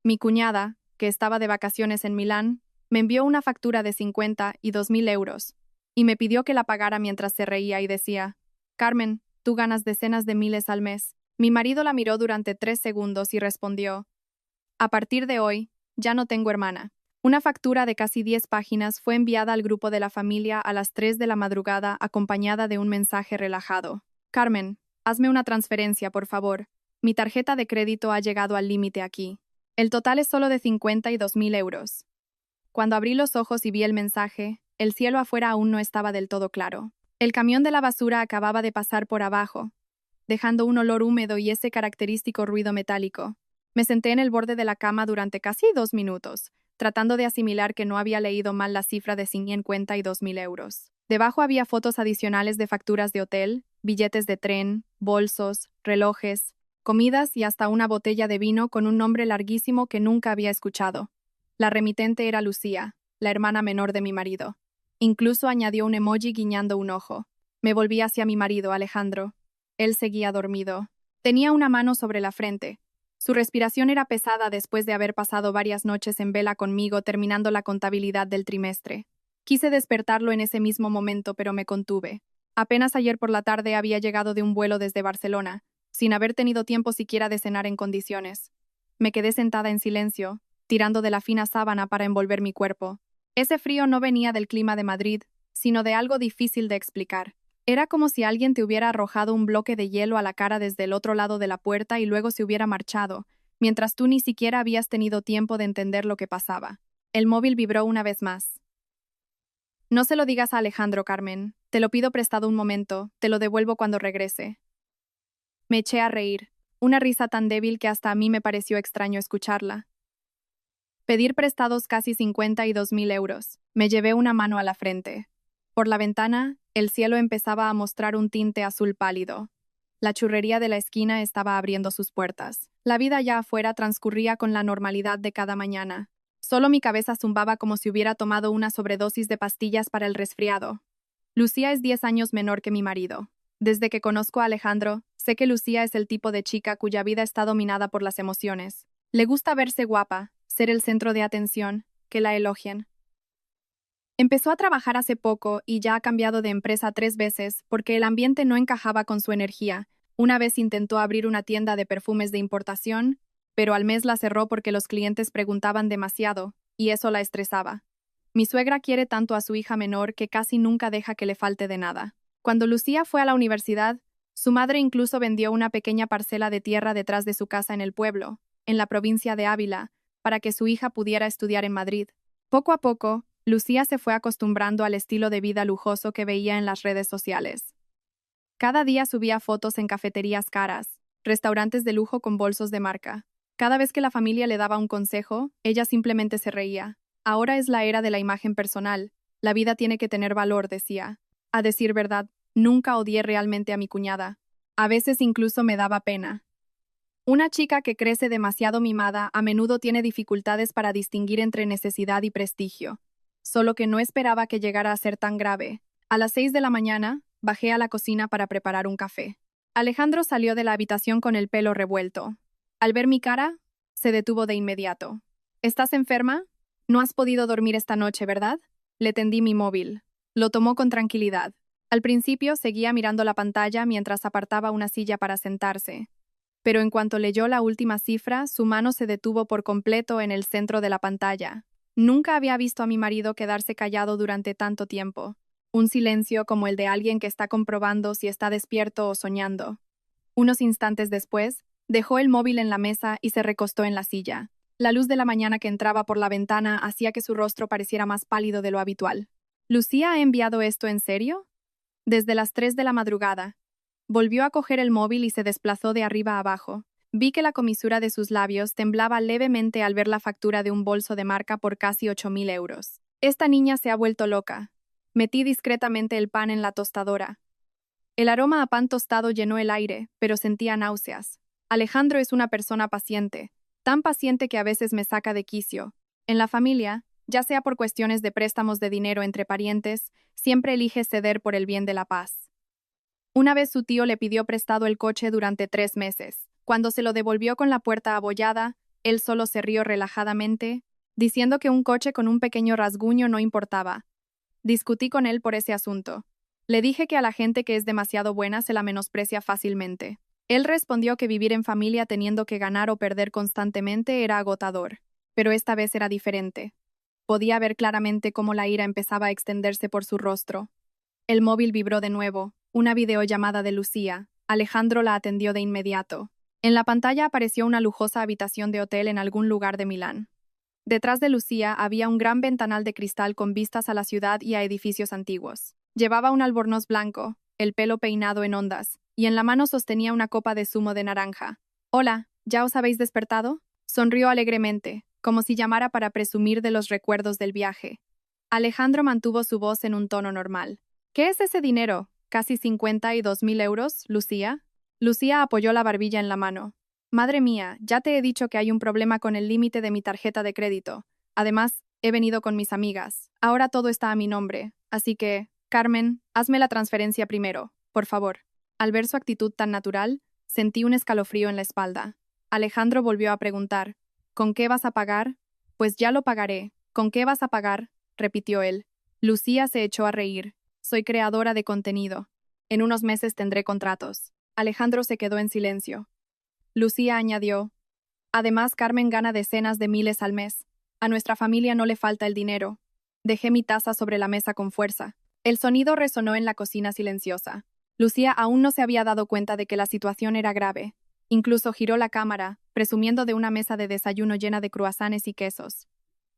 Mi cuñada, que estaba de vacaciones en Milán, me envió una factura de 50 y 2.000 euros, y me pidió que la pagara mientras se reía y decía: Carmen, tú ganas decenas de miles al mes. Mi marido la miró durante 3 segundos y respondió: a partir de hoy, ya no tengo hermana. Una factura de casi 10 páginas fue enviada al grupo de la familia a las 3 de la madrugada acompañada de un mensaje relajado. Carmen, hazme una transferencia, por favor. Mi tarjeta de crédito ha llegado al límite aquí. El total es solo de 52.000 euros. Cuando abrí los ojos y vi el mensaje, el cielo afuera aún no estaba del todo claro. El camión de la basura acababa de pasar por abajo, dejando un olor húmedo y ese característico ruido metálico. Me senté en el borde de la cama durante casi 2 minutos, tratando de asimilar que no había leído mal la cifra de 52.000 euros. Debajo había fotos adicionales de facturas de hotel, billetes de tren, bolsos, relojes, comidas y hasta una botella de vino con un nombre larguísimo que nunca había escuchado. La remitente era Lucía, la hermana menor de mi marido. Incluso añadió un emoji guiñando un ojo. Me volví hacia mi marido, Alejandro. Él seguía dormido. Tenía una mano sobre la frente. Su respiración era pesada después de haber pasado varias noches en vela conmigo terminando la contabilidad del trimestre. Quise despertarlo en ese mismo momento, pero me contuve. Apenas ayer por la tarde había llegado de un vuelo desde Barcelona, sin haber tenido tiempo siquiera de cenar en condiciones. Me quedé sentada en silencio, tirando de la fina sábana para envolver mi cuerpo. Ese frío no venía del clima de Madrid, sino de algo difícil de explicar. Era como si alguien te hubiera arrojado un bloque de hielo a la cara desde el otro lado de la puerta y luego se hubiera marchado, mientras tú ni siquiera habías tenido tiempo de entender lo que pasaba. El móvil vibró una vez más. No se lo digas a Alejandro, Carmen. Te lo pido prestado un momento, te lo devuelvo cuando regrese. Me eché a reír, una risa tan débil que hasta a mí me pareció extraño escucharla. Pedir prestados casi 52.000 euros. Me llevé una mano a la frente. Por la ventana, el cielo empezaba a mostrar un tinte azul pálido. La churrería de la esquina estaba abriendo sus puertas. La vida allá afuera transcurría con la normalidad de cada mañana. Solo mi cabeza zumbaba como si hubiera tomado una sobredosis de pastillas para el resfriado. Lucía es 10 años menor que mi marido. Desde que conozco a Alejandro, sé que Lucía es el tipo de chica cuya vida está dominada por las emociones. Le gusta verse guapa, ser el centro de atención, que la elogien. Empezó a trabajar hace poco y ya ha cambiado de empresa 3 veces porque el ambiente no encajaba con su energía. Una vez intentó abrir una tienda de perfumes de importación, pero al mes la cerró porque los clientes preguntaban demasiado, y eso la estresaba. Mi suegra quiere tanto a su hija menor que casi nunca deja que le falte de nada. Cuando Lucía fue a la universidad, su madre incluso vendió una pequeña parcela de tierra detrás de su casa en el pueblo, en la provincia de Ávila, para que su hija pudiera estudiar en Madrid. Poco a poco, Lucía se fue acostumbrando al estilo de vida lujoso que veía en las redes sociales. Cada día subía fotos en cafeterías caras, restaurantes de lujo con bolsos de marca. Cada vez que la familia le daba un consejo, ella simplemente se reía. Ahora es la era de la imagen personal. La vida tiene que tener valor, decía. A decir verdad, nunca odié realmente a mi cuñada. A veces incluso me daba pena. Una chica que crece demasiado mimada a menudo tiene dificultades para distinguir entre necesidad y prestigio. Solo que no esperaba que llegara a ser tan grave. A las 6 de la mañana, bajé a la cocina para preparar un café. Alejandro salió de la habitación con el pelo revuelto. Al ver mi cara, se detuvo de inmediato. ¿Estás enferma? No has podido dormir esta noche, ¿verdad? Le tendí mi móvil. Lo tomó con tranquilidad. Al principio seguía mirando la pantalla mientras apartaba una silla para sentarse. Pero en cuanto leyó la última cifra, su mano se detuvo por completo en el centro de la pantalla. Nunca había visto a mi marido quedarse callado durante tanto tiempo. Un silencio como el de alguien que está comprobando si está despierto o soñando. Unos instantes después, dejó el móvil en la mesa y se recostó en la silla. La luz de la mañana que entraba por la ventana hacía que su rostro pareciera más pálido de lo habitual. ¿Lucía ha enviado esto en serio? Desde las 3 de la madrugada. Volvió a coger el móvil y se desplazó de arriba a abajo. Vi que la comisura de sus labios temblaba levemente al ver la factura de un bolso de marca por casi 8.000 euros. Esta niña se ha vuelto loca. Metí discretamente el pan en la tostadora. El aroma a pan tostado llenó el aire, pero sentía náuseas. Alejandro es una persona paciente, tan paciente que a veces me saca de quicio. En la familia, ya sea por cuestiones de préstamos de dinero entre parientes, siempre elige ceder por el bien de la paz. Una vez su tío le pidió prestado el coche durante 3 meses. Cuando se lo devolvió con la puerta abollada, Él solo se rió relajadamente, diciendo que un coche con un pequeño rasguño no importaba. Discutí con él por ese asunto. Le dije que a la gente que es demasiado buena se la menosprecia fácilmente. Él respondió que vivir en familia teniendo que ganar o perder constantemente era agotador. Pero esta vez era diferente. Podía ver claramente cómo la ira empezaba a extenderse por su rostro. El móvil vibró de nuevo, una videollamada de Lucía. Alejandro la atendió de inmediato. En la pantalla apareció una lujosa habitación de hotel en algún lugar de Milán. Detrás de Lucía había un gran ventanal de cristal con vistas a la ciudad y a edificios antiguos. Llevaba un albornoz blanco, el pelo peinado en ondas, y en la mano sostenía una copa de zumo de naranja. «Hola, ¿ya os habéis despertado?» Sonrió alegremente, como si llamara para presumir de los recuerdos del viaje. Alejandro mantuvo su voz en un tono normal. «¿Qué es ese dinero? ¿Casi 52.000 euros, Lucía?» Lucía apoyó la barbilla en la mano. «Madre mía, ya te he dicho que hay un problema con el límite de mi tarjeta de crédito. Además, he venido con mis amigas. Ahora todo está a mi nombre. Así que, Carmen, hazme la transferencia primero, por favor». Al ver su actitud tan natural, sentí un escalofrío en la espalda. Alejandro volvió a preguntar, «¿Con qué vas a pagar?» «Pues ya lo pagaré. ¿Con qué vas a pagar?», repitió él. Lucía se echó a reír. «Soy creadora de contenido. En unos meses tendré contratos». Alejandro se quedó en silencio. Lucía añadió, «Además, Carmen gana decenas de miles al mes. A nuestra familia no le falta el dinero». Dejé mi taza sobre la mesa con fuerza. El sonido resonó en la cocina silenciosa. Lucía aún no se había dado cuenta de que la situación era grave. Incluso giró la cámara, presumiendo de una mesa de desayuno llena de cruasanes y quesos.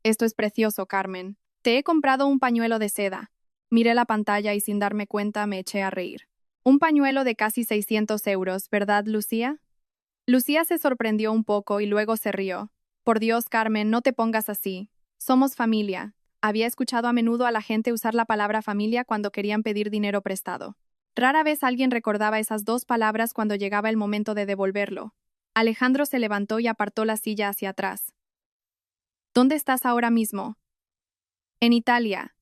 «Esto es precioso, Carmen. Te he comprado un pañuelo de seda». Miré la pantalla y sin darme cuenta me eché a reír. «Un pañuelo de casi 600 euros, ¿verdad, Lucía?» Lucía se sorprendió un poco y luego se rió. «Por Dios, Carmen, no te pongas así. Somos familia». Había escuchado a menudo a la gente usar la palabra familia cuando querían pedir dinero prestado. Rara vez alguien recordaba esas dos palabras cuando llegaba el momento de devolverlo. Alejandro se levantó y apartó la silla hacia atrás. «¿Dónde estás ahora mismo?» «En Italia».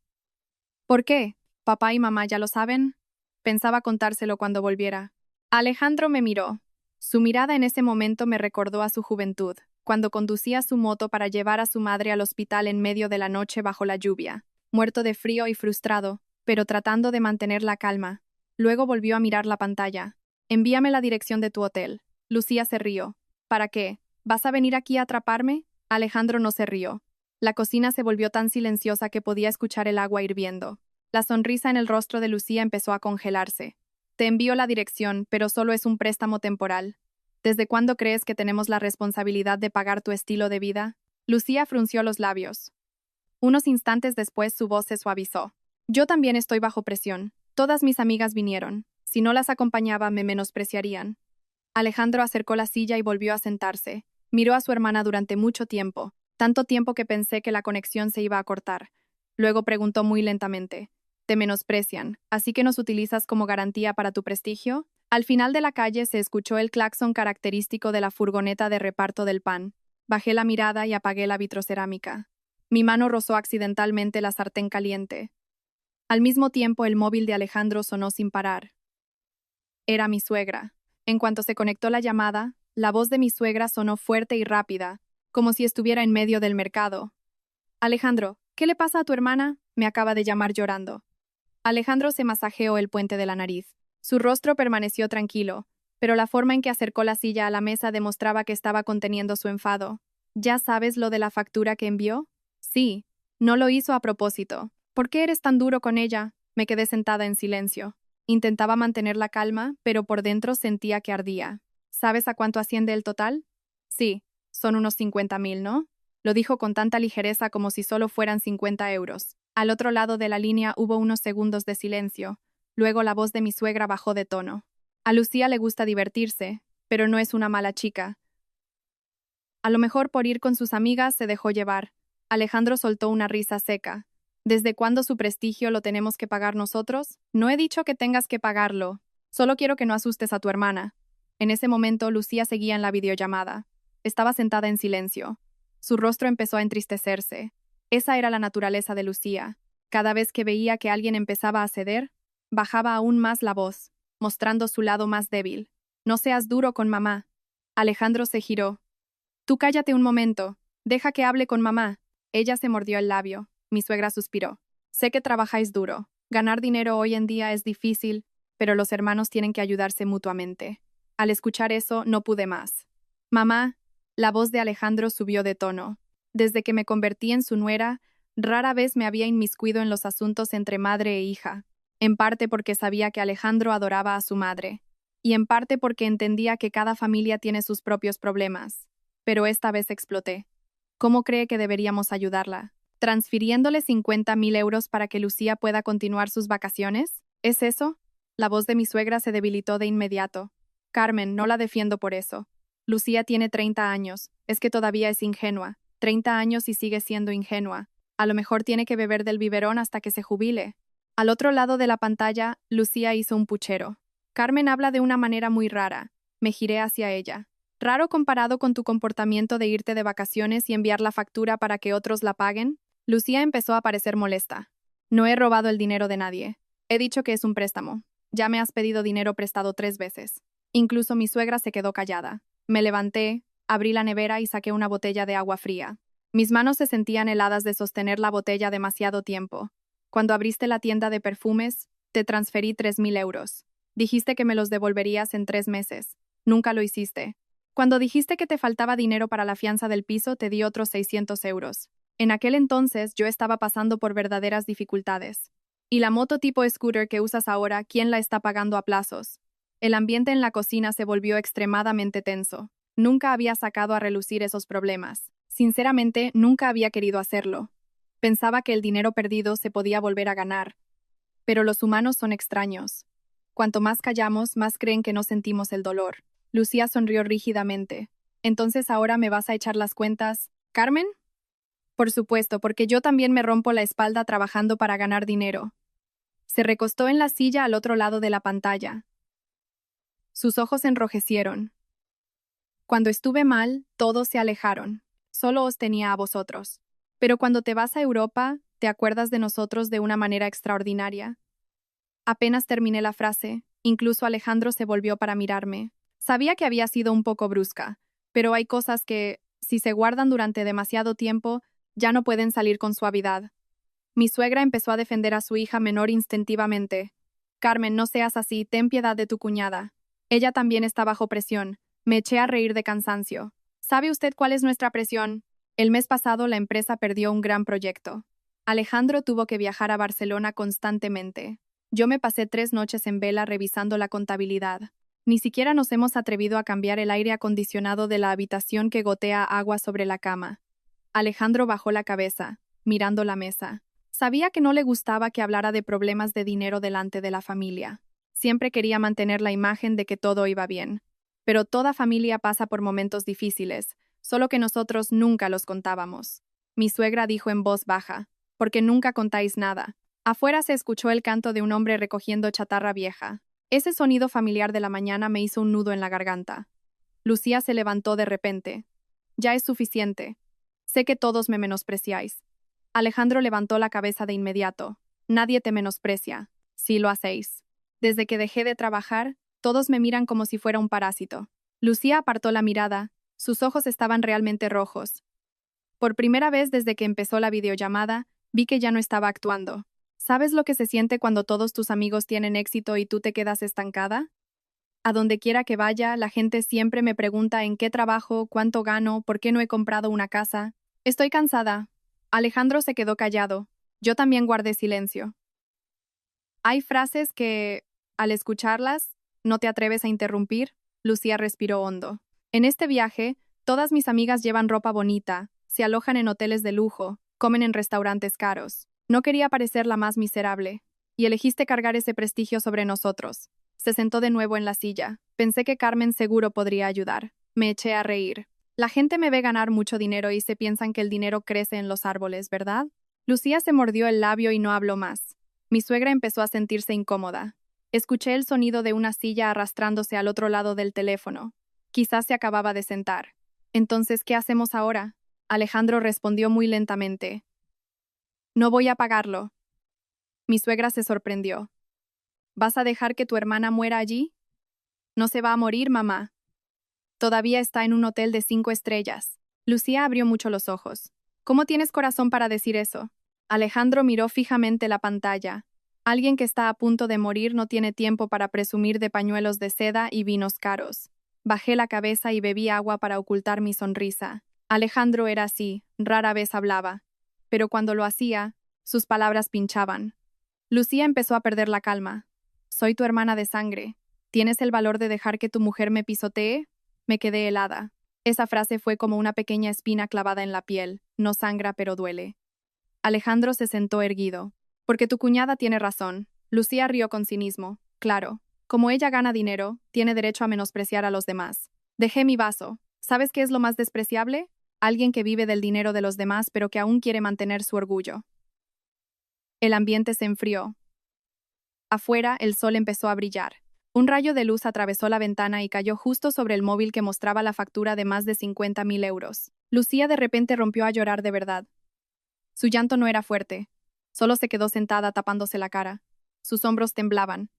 «¿Por qué? ¿Papá y mamá ya lo saben?» Pensaba contárselo cuando volviera. Alejandro me miró. Su mirada en ese momento me recordó a su juventud, cuando conducía su moto para llevar a su madre al hospital en medio de la noche bajo la lluvia, muerto de frío y frustrado, pero tratando de mantener la calma. Luego volvió a mirar la pantalla. «Envíame la dirección de tu hotel». Lucía se rió. «¿Para qué? ¿Vas a venir aquí a atraparme?» Alejandro no se rió. La cocina se volvió tan silenciosa que podía escuchar el agua hirviendo. La sonrisa en el rostro de Lucía empezó a congelarse. «Te envío la dirección, pero solo es un préstamo temporal. ¿Desde cuándo crees que tenemos la responsabilidad de pagar tu estilo de vida?» Lucía frunció los labios. Unos instantes después su voz se suavizó. «Yo también estoy bajo presión. Todas mis amigas vinieron. Si no las acompañaba, me menospreciarían». Alejandro acercó la silla y volvió a sentarse. Miró a su hermana durante mucho tiempo, tanto tiempo que pensé que la conexión se iba a cortar. Luego preguntó muy lentamente, «¿Te menosprecian, así que nos utilizas como garantía para tu prestigio?» Al final de la calle se escuchó el claxon característico de la furgoneta de reparto del pan. Bajé la mirada y apagué la vitrocerámica. Mi mano rozó accidentalmente la sartén caliente. Al mismo tiempo el móvil de Alejandro sonó sin parar. Era mi suegra. En cuanto se conectó la llamada, la voz de mi suegra sonó fuerte y rápida, como si estuviera en medio del mercado. «Alejandro, ¿qué le pasa a tu hermana?», me acaba de llamar llorando. Alejandro se masajeó el puente de la nariz. Su rostro permaneció tranquilo, pero la forma en que acercó la silla a la mesa demostraba que estaba conteniendo su enfado. «¿Ya sabes lo de la factura que envió?» «Sí. No lo hizo a propósito». «¿Por qué eres tan duro con ella?». Me quedé sentada en silencio. Intentaba mantener la calma, pero por dentro sentía que ardía. «¿Sabes a cuánto asciende el total?» «Sí. Son unos 50.000, ¿no?». Lo dijo con tanta ligereza como si solo fueran 50 euros. Al otro lado de la línea hubo unos segundos de silencio. Luego la voz de mi suegra bajó de tono. «A Lucía le gusta divertirse, pero no es una mala chica. A lo mejor por ir con sus amigas se dejó llevar». Alejandro soltó una risa seca. «¿Desde cuándo su prestigio lo tenemos que pagar nosotros? No he dicho que tengas que pagarlo. Solo quiero que no asustes a tu hermana». En ese momento Lucía seguía en la videollamada. Estaba sentada en silencio. Su rostro empezó a entristecerse. Esa era la naturaleza de Lucía. Cada vez que veía que alguien empezaba a ceder, bajaba aún más la voz, mostrando su lado más débil. «No seas duro con mamá». Alejandro se giró. Tú cállate un momento. Deja que hable con mamá. Ella se mordió el labio. Mi suegra suspiró. Sé que trabajáis duro. Ganar dinero hoy en día es difícil, pero los hermanos tienen que ayudarse mutuamente. Al escuchar eso, no pude más. Mamá, la voz de Alejandro subió de tono. Desde que me convertí en su nuera, rara vez me había inmiscuido en los asuntos entre madre e hija, en parte porque sabía que Alejandro adoraba a su madre, y en parte porque entendía que cada familia tiene sus propios problemas. Pero esta vez exploté. ¿Cómo cree que deberíamos ayudarla? ¿Transfiriéndole 50.000 euros para que Lucía pueda continuar sus vacaciones? ¿Es eso? La voz de mi suegra se debilitó de inmediato. Carmen, no la defiendo por eso. Lucía tiene 30 años. Es que todavía es ingenua. 30 años y sigue siendo ingenua. A lo mejor tiene que beber del biberón hasta que se jubile. Al otro lado de la pantalla, Lucía hizo un puchero. Carmen habla de una manera muy rara. Me giré hacia ella. ¿Raro comparado con tu comportamiento de irte de vacaciones y enviar la factura para que otros la paguen? Lucía empezó a parecer molesta. No he robado el dinero de nadie. He dicho que es un préstamo. Ya me has pedido dinero prestado 3 veces. Incluso mi suegra se quedó callada. Me levanté, abrí la nevera y saqué una botella de agua fría. Mis manos se sentían heladas de sostener la botella demasiado tiempo. Cuando abriste la tienda de perfumes, te transferí 3.000 euros. Dijiste que me los devolverías en 3 meses. Nunca lo hiciste. Cuando dijiste que te faltaba dinero para la fianza del piso, te di otros 600 euros. En aquel entonces yo estaba pasando por verdaderas dificultades. Y la moto tipo scooter que usas ahora, ¿quién la está pagando a plazos? El ambiente en la cocina se volvió extremadamente tenso. Nunca había sacado a relucir esos problemas. Sinceramente, nunca había querido hacerlo. Pensaba que el dinero perdido se podía volver a ganar. Pero los humanos son extraños. Cuanto más callamos, más creen que no sentimos el dolor. Lucía sonrió rígidamente. ¿Entonces ahora me vas a echar las cuentas, Carmen? Por supuesto, porque yo también me rompo la espalda trabajando para ganar dinero. Se recostó en la silla al otro lado de la pantalla. Sus ojos enrojecieron. Cuando estuve mal, todos se alejaron. Solo os tenía a vosotros. Pero cuando te vas a Europa, te acuerdas de nosotros de una manera extraordinaria. Apenas terminé la frase, incluso Alejandro se volvió para mirarme. Sabía que había sido un poco brusca, pero hay cosas que, si se guardan durante demasiado tiempo, ya no pueden salir con suavidad. Mi suegra empezó a defender a su hija menor instintivamente. Carmen, no seas así, ten piedad de tu cuñada. Ella también está bajo presión. Me eché a reír de cansancio. ¿Sabe usted cuál es nuestra presión? El mes pasado la empresa perdió un gran proyecto. Alejandro tuvo que viajar a Barcelona constantemente. Yo me pasé 3 noches en vela revisando la contabilidad. Ni siquiera nos hemos atrevido a cambiar el aire acondicionado de la habitación que gotea agua sobre la cama. Alejandro bajó la cabeza, mirando la mesa. Sabía que no le gustaba que hablara de problemas de dinero delante de la familia. Siempre quería mantener la imagen de que todo iba bien. Pero toda familia pasa por momentos difíciles, solo que nosotros nunca los contábamos. Mi suegra dijo en voz baja, porque nunca contáis nada. Afuera se escuchó el canto de un hombre recogiendo chatarra vieja. Ese sonido familiar de la mañana me hizo un nudo en la garganta. Lucía se levantó de repente. Ya es suficiente. Sé que todos me menospreciáis. Alejandro levantó la cabeza de inmediato. Nadie te menosprecia. Sí lo hacéis. Desde que dejé de trabajar, todos me miran como si fuera un parásito. Lucía apartó la mirada. Sus ojos estaban realmente rojos. Por primera vez desde que empezó la videollamada, vi que ya no estaba actuando. ¿Sabes lo que se siente cuando todos tus amigos tienen éxito y tú te quedas estancada? A donde quiera que vaya, la gente siempre me pregunta en qué trabajo, cuánto gano, por qué no he comprado una casa. Estoy cansada. Alejandro se quedó callado. Yo también guardé silencio. Hay frases que, al escucharlas, no te atreves a interrumpir. Lucía respiró hondo. En este viaje, todas mis amigas llevan ropa bonita, se alojan en hoteles de lujo, comen en restaurantes caros. No quería parecer la más miserable, y elegiste cargar ese prestigio sobre nosotros. Se sentó de nuevo en la silla. Pensé que Carmen seguro podría ayudar. Me eché a reír. La gente me ve ganar mucho dinero y se piensan que el dinero crece en los árboles, ¿verdad? Lucía se mordió el labio y no habló más. Mi suegra empezó a sentirse incómoda. Escuché el sonido de una silla arrastrándose al otro lado del teléfono. Quizás se acababa de sentar. Entonces, ¿qué hacemos ahora? Alejandro respondió muy lentamente. No voy a pagarlo. Mi suegra se sorprendió. ¿Vas a dejar que tu hermana muera allí? No se va a morir, mamá. Todavía está en un hotel de 5 estrellas. Lucía abrió mucho los ojos. ¿Cómo tienes corazón para decir eso? Alejandro miró fijamente la pantalla. Alguien que está a punto de morir no tiene tiempo para presumir de pañuelos de seda y vinos caros. Bajé la cabeza y bebí agua para ocultar mi sonrisa. Alejandro era así, rara vez hablaba. Pero cuando lo hacía, sus palabras pinchaban. Lucía empezó a perder la calma. Soy tu hermana de sangre. ¿Tienes el valor de dejar que tu mujer me pisotee? Me quedé helada. Esa frase fue como una pequeña espina clavada en la piel. No sangra, pero duele. Alejandro se sentó erguido. Porque tu cuñada tiene razón. Lucía rió con cinismo. Claro. Como ella gana dinero, tiene derecho a menospreciar a los demás. Dejé mi vaso. ¿Sabes qué es lo más despreciable? Alguien que vive del dinero de los demás pero que aún quiere mantener su orgullo. El ambiente se enfrió. Afuera, el sol empezó a brillar. Un rayo de luz atravesó la ventana y cayó justo sobre el móvil que mostraba la factura de más de 50.000 euros. Lucía de repente rompió a llorar de verdad. Su llanto no era fuerte. Solo se quedó sentada tapándose la cara. Sus hombros temblaban.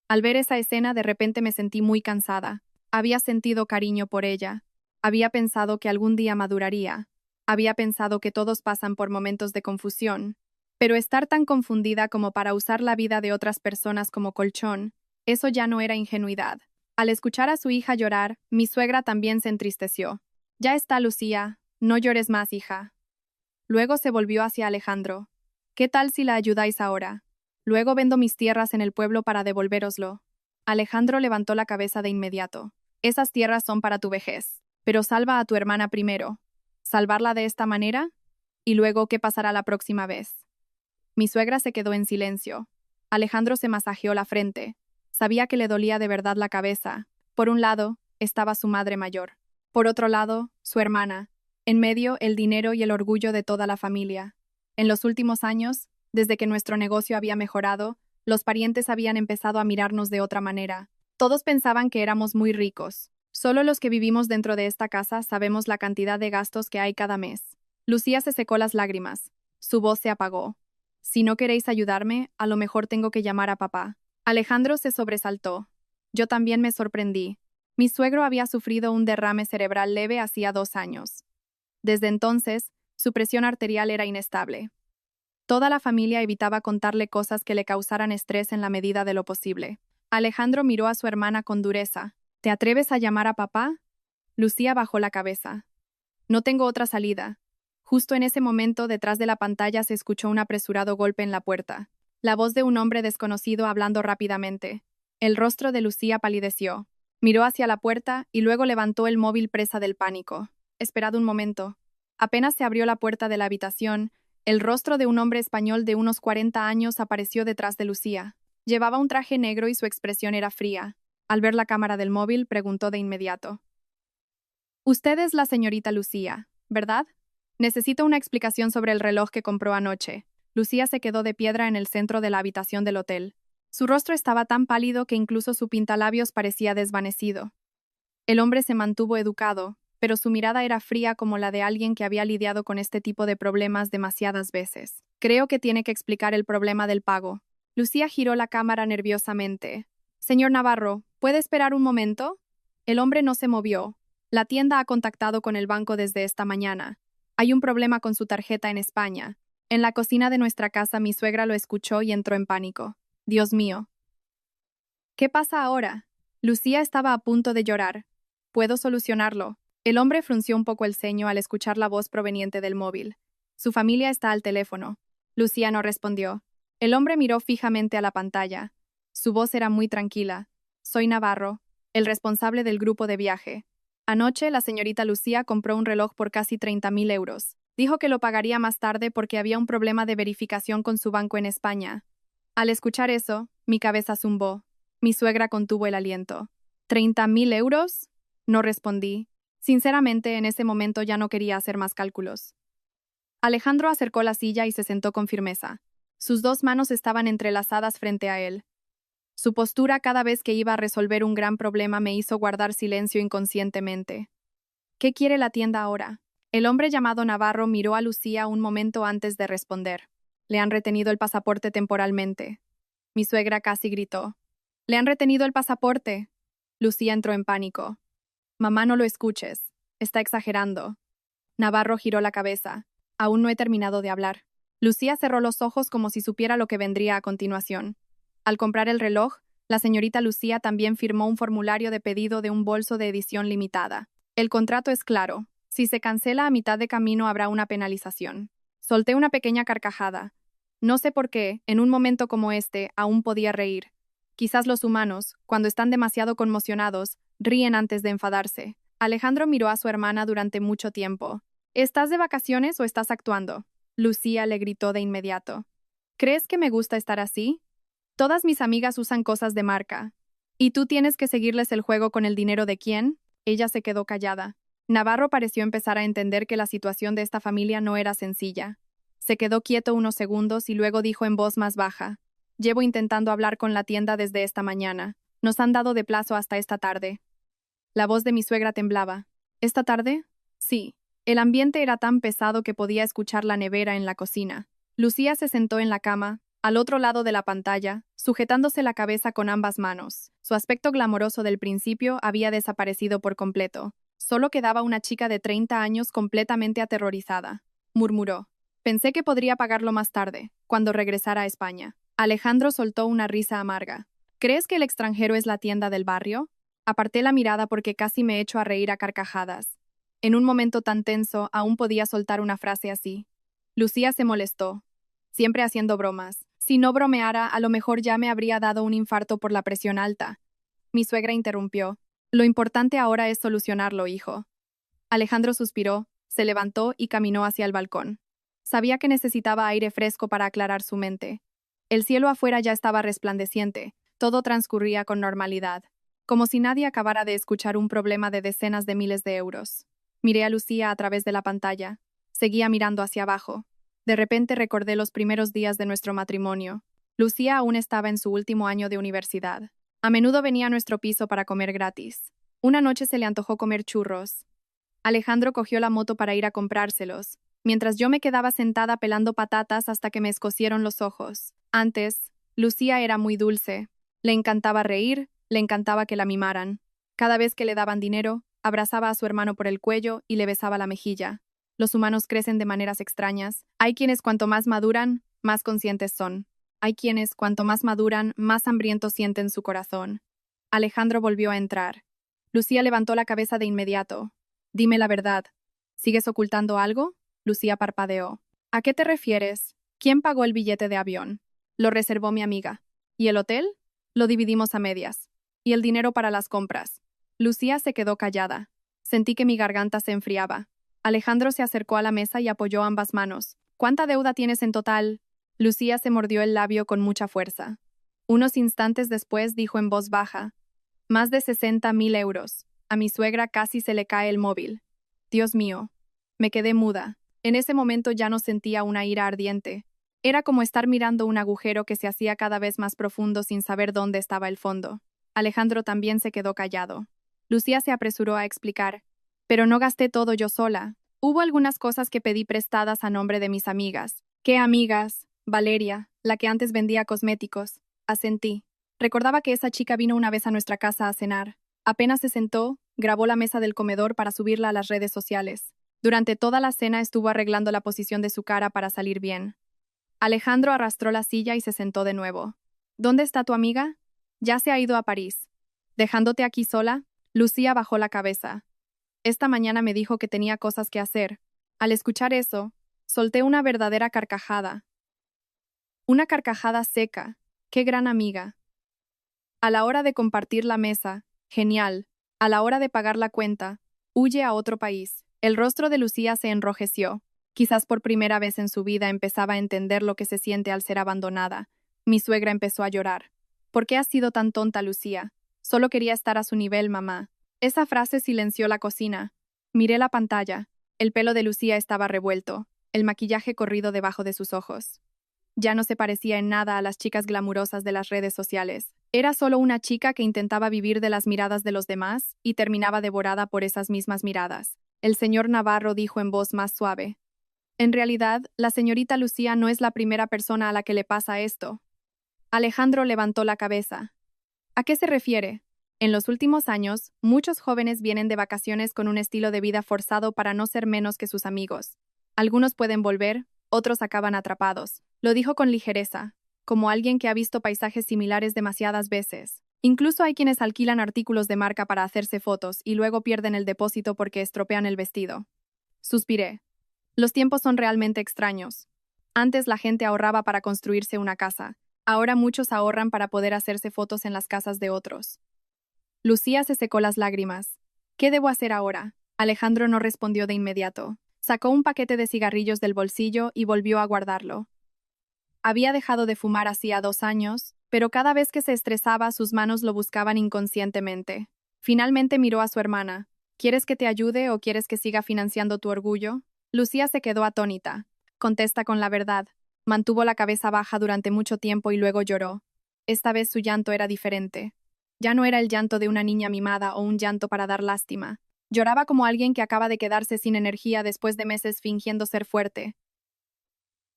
Al ver esa escena, de repente me sentí muy cansada. Había sentido cariño por ella. Había pensado que algún día maduraría. Había pensado que todos pasan por momentos de confusión. Pero estar tan confundida como para usar la vida de otras personas como colchón, eso ya no era ingenuidad. Al escuchar a su hija llorar, mi suegra también se entristeció. Ya está, Lucía. No llores más, hija. Luego se volvió hacia Alejandro. ¿Qué tal si la ayudáis ahora? Luego vendo mis tierras en el pueblo para devolvéroslo. Alejandro levantó la cabeza de inmediato. Esas tierras son para tu vejez. Pero salva a tu hermana primero. ¿Salvarla de esta manera? Y luego, ¿qué pasará la próxima vez? Mi suegra se quedó en silencio. Alejandro se masajeó la frente. Sabía que le dolía de verdad la cabeza. Por un lado, estaba su madre mayor. Por otro lado, su hermana. En medio, el dinero y el orgullo de toda la familia. En los últimos años, desde que nuestro negocio había mejorado, los parientes habían empezado a mirarnos de otra manera. Todos pensaban que éramos muy ricos. Solo los que vivimos dentro de esta casa sabemos la cantidad de gastos que hay cada mes. Lucía se secó las lágrimas. Su voz se apagó. Si no queréis ayudarme, a lo mejor tengo que llamar a papá. Alejandro se sobresaltó. Yo también me sorprendí. Mi suegro había sufrido un derrame cerebral leve hacía 2 años. Desde entonces, su presión arterial era inestable. Toda la familia evitaba contarle cosas que le causaran estrés en la medida de lo posible. Alejandro miró a su hermana con dureza. ¿Te atreves a llamar a papá? Lucía bajó la cabeza. No tengo otra salida. Justo en ese momento, detrás de la pantalla se escuchó un apresurado golpe en la puerta. La voz de un hombre desconocido hablando rápidamente. El rostro de Lucía palideció. Miró hacia la puerta y luego levantó el móvil presa del pánico. Esperad un momento. Apenas se abrió la puerta de la habitación, el rostro de un hombre español de unos 40 años apareció detrás de Lucía. Llevaba un traje negro y su expresión era fría. Al ver la cámara del móvil, preguntó de inmediato. Usted es la señorita Lucía, ¿verdad? Necesito una explicación sobre el reloj que compró anoche. Lucía se quedó de piedra en el centro de la habitación del hotel. Su rostro estaba tan pálido que incluso su pintalabios parecía desvanecido. El hombre se mantuvo educado, pero su mirada era fría como la de alguien que había lidiado con este tipo de problemas demasiadas veces. Creo que tiene que explicar el problema del pago. Lucía giró la cámara nerviosamente. Señor Navarro, ¿puede esperar un momento? El hombre no se movió. La tienda ha contactado con el banco desde esta mañana. Hay un problema con su tarjeta en España. En la cocina de nuestra casa mi suegra lo escuchó y entró en pánico. Dios mío. ¿Qué pasa ahora? Lucía estaba a punto de llorar. Puedo solucionarlo. El hombre frunció un poco el ceño al escuchar la voz proveniente del móvil. Su familia está al teléfono. Lucía no respondió. El hombre miró fijamente a la pantalla. Su voz era muy tranquila. Soy Navarro, el responsable del grupo de viaje. Anoche la señorita Lucía compró un reloj por casi 30.000 euros. Dijo que lo pagaría más tarde porque había un problema de verificación con su banco en España. Al escuchar eso, mi cabeza zumbó. Mi suegra contuvo el aliento. ¿30.000 euros? No respondí. Sinceramente, en ese momento ya no quería hacer más cálculos. Alejandro acercó la silla y se sentó con firmeza. Sus 2 manos estaban entrelazadas frente a él. Su postura cada vez que iba a resolver un gran problema me hizo guardar silencio inconscientemente. ¿Qué quiere la tienda ahora? El hombre llamado Navarro miró a Lucía un momento antes de responder. Le han retenido el pasaporte temporalmente. Mi suegra casi gritó. ¿Le han retenido el pasaporte? Lucía entró en pánico. Mamá, no lo escuches. Está exagerando. Navarro giró la cabeza. Aún no he terminado de hablar. Lucía cerró los ojos como si supiera lo que vendría a continuación. Al comprar el reloj, la señorita Lucía también firmó un formulario de pedido de un bolso de edición limitada. El contrato es claro. Si se cancela a mitad de camino habrá una penalización. Solté una pequeña carcajada. No sé por qué, en un momento como este, aún podía reír. Quizás los humanos, cuando están demasiado conmocionados, ríen antes de enfadarse. Alejandro miró a su hermana durante mucho tiempo. ¿Estás de vacaciones o estás actuando? Lucía le gritó de inmediato. ¿Crees que me gusta estar así? Todas mis amigas usan cosas de marca. ¿Y tú tienes que seguirles el juego con el dinero de quién? Ella se quedó callada. Navarro pareció empezar a entender que la situación de esta familia no era sencilla. Se quedó quieto unos segundos y luego dijo en voz más baja. Llevo intentando hablar con la tienda desde esta mañana. Nos han dado de plazo hasta esta tarde. La voz de mi suegra temblaba. ¿Esta tarde? Sí. El ambiente era tan pesado que podía escuchar la nevera en la cocina. Lucía se sentó en la cama, al otro lado de la pantalla, sujetándose la cabeza con ambas manos. Su aspecto glamoroso del principio había desaparecido por completo. Solo quedaba una chica de 30 años completamente aterrorizada. Murmuró. Pensé que podría pagarlo más tarde, cuando regresara a España. Alejandro soltó una risa amarga. ¿Crees que el extranjero es la tienda del barrio? Aparté la mirada porque casi me echo a reír a carcajadas. En un momento tan tenso, aún podía soltar una frase así. Lucía se molestó. Siempre haciendo bromas. Si no bromeara, a lo mejor ya me habría dado un infarto por la presión alta. Mi suegra interrumpió. Lo importante ahora es solucionarlo, hijo. Alejandro suspiró, se levantó y caminó hacia el balcón. Sabía que necesitaba aire fresco para aclarar su mente. El cielo afuera ya estaba resplandeciente, todo transcurría con normalidad, como si nadie acabara de escuchar un problema de decenas de miles de euros. Miré a Lucía a través de la pantalla. Seguía mirando hacia abajo. De repente recordé los primeros días de nuestro matrimonio. Lucía aún estaba en su último año de universidad. A menudo venía a nuestro piso para comer gratis. Una noche se le antojó comer churros. Alejandro cogió la moto para ir a comprárselos, mientras yo me quedaba sentada pelando patatas hasta que me escocieron los ojos. Antes, Lucía era muy dulce. Le encantaba reír, le encantaba que la mimaran. Cada vez que le daban dinero, abrazaba a su hermano por el cuello y le besaba la mejilla. Los humanos crecen de maneras extrañas. Hay quienes cuanto más maduran, más conscientes son. Hay quienes cuanto más maduran, más hambrientos sienten su corazón. Alejandro volvió a entrar. Lucía levantó la cabeza de inmediato. Dime la verdad. ¿Sigues ocultando algo? Lucía parpadeó. ¿A qué te refieres? ¿Quién pagó el billete de avión? Lo reservó mi amiga. ¿Y el hotel? Lo dividimos a medias. ¿Y el dinero para las compras? Lucía se quedó callada. Sentí que mi garganta se enfriaba. Alejandro se acercó a la mesa y apoyó ambas manos. ¿Cuánta deuda tienes en total? Lucía se mordió el labio con mucha fuerza. Unos instantes después dijo en voz baja. Más de 60.000 euros. A mi suegra casi se le cae el móvil. Dios mío. Me quedé muda. En ese momento ya no sentía una ira ardiente. Era como estar mirando un agujero que se hacía cada vez más profundo sin saber dónde estaba el fondo. Alejandro también se quedó callado. Lucía se apresuró a explicar. Pero no gasté todo yo sola. Hubo algunas cosas que pedí prestadas a nombre de mis amigas. ¿Qué amigas? Valeria, la que antes vendía cosméticos. Asentí. Recordaba que esa chica vino una vez a nuestra casa a cenar. Apenas se sentó, grabó la mesa del comedor para subirla a las redes sociales. Durante toda la cena estuvo arreglando la posición de su cara para salir bien. Alejandro arrastró la silla y se sentó de nuevo. ¿Dónde está tu amiga? Ya se ha ido a París. ¿Dejándote aquí sola? Lucía bajó la cabeza. Esta mañana me dijo que tenía cosas que hacer. Al escuchar eso, solté una verdadera carcajada. Una carcajada seca. ¡Qué gran amiga! A la hora de compartir la mesa, genial. A la hora de pagar la cuenta, huye a otro país. El rostro de Lucía se enrojeció. Quizás por primera vez en su vida empezaba a entender lo que se siente al ser abandonada. Mi suegra empezó a llorar. ¿Por qué has sido tan tonta, Lucía? Solo quería estar a su nivel, mamá. Esa frase silenció la cocina. Miré la pantalla. El pelo de Lucía estaba revuelto, el maquillaje corrido debajo de sus ojos. Ya no se parecía en nada a las chicas glamurosas de las redes sociales. Era solo una chica que intentaba vivir de las miradas de los demás y terminaba devorada por esas mismas miradas. El señor Navarro dijo en voz más suave. En realidad, la señorita Lucía no es la primera persona a la que le pasa esto. Alejandro levantó la cabeza. ¿A qué se refiere? En los últimos años, muchos jóvenes vienen de vacaciones con un estilo de vida forzado para no ser menos que sus amigos. Algunos pueden volver, otros acaban atrapados. Lo dijo con ligereza, como alguien que ha visto paisajes similares demasiadas veces. Incluso hay quienes alquilan artículos de marca para hacerse fotos y luego pierden el depósito porque estropean el vestido. Suspiré. Los tiempos son realmente extraños. Antes la gente ahorraba para construirse una casa. Ahora muchos ahorran para poder hacerse fotos en las casas de otros. Lucía se secó las lágrimas. ¿Qué debo hacer ahora? Alejandro no respondió de inmediato. Sacó un paquete de cigarrillos del bolsillo y volvió a guardarlo. Había dejado de fumar hacía 2 años, pero cada vez que se estresaba sus manos lo buscaban inconscientemente. Finalmente miró a su hermana. ¿Quieres que te ayude o quieres que siga financiando tu orgullo? Lucía se quedó atónita. Contesta con la verdad. Mantuvo la cabeza baja durante mucho tiempo y luego lloró. Esta vez su llanto era diferente. Ya no era el llanto de una niña mimada o un llanto para dar lástima. Lloraba como alguien que acaba de quedarse sin energía después de meses fingiendo ser fuerte.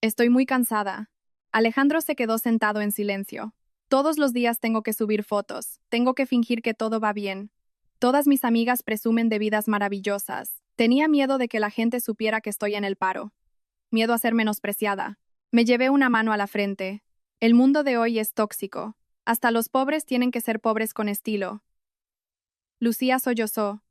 Estoy muy cansada. Alejandro se quedó sentado en silencio. Todos los días tengo que subir fotos, tengo que fingir que todo va bien. Todas mis amigas presumen de vidas maravillosas. Tenía miedo de que la gente supiera que estoy en el paro. Miedo a ser menospreciada. Me llevé una mano a la frente. El mundo de hoy es tóxico. Hasta los pobres tienen que ser pobres con estilo. Lucía sollozó.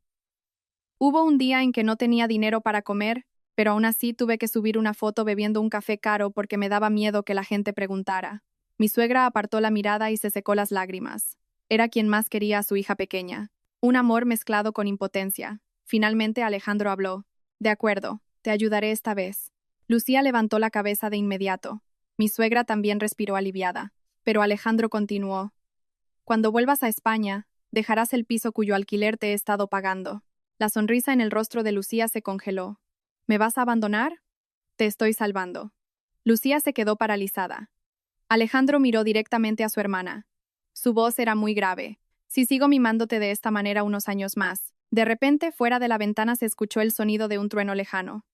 Hubo un día en que no tenía dinero para comer, pero aún así tuve que subir una foto bebiendo un café caro porque me daba miedo que la gente preguntara. Mi suegra apartó la mirada y se secó las lágrimas. Era quien más quería a su hija pequeña. Un amor mezclado con impotencia. Finalmente Alejandro habló. De acuerdo, te ayudaré esta vez. Lucía levantó la cabeza de inmediato. Mi suegra también respiró aliviada. Pero Alejandro continuó. Cuando vuelvas a España, dejarás el piso cuyo alquiler te he estado pagando. La sonrisa en el rostro de Lucía se congeló. ¿Me vas a abandonar? Te estoy salvando. Lucía se quedó paralizada. Alejandro miró directamente a su hermana. Su voz era muy grave. Si sigo mimándote de esta manera unos años más. De repente, fuera de la ventana se escuchó el sonido de un trueno lejano.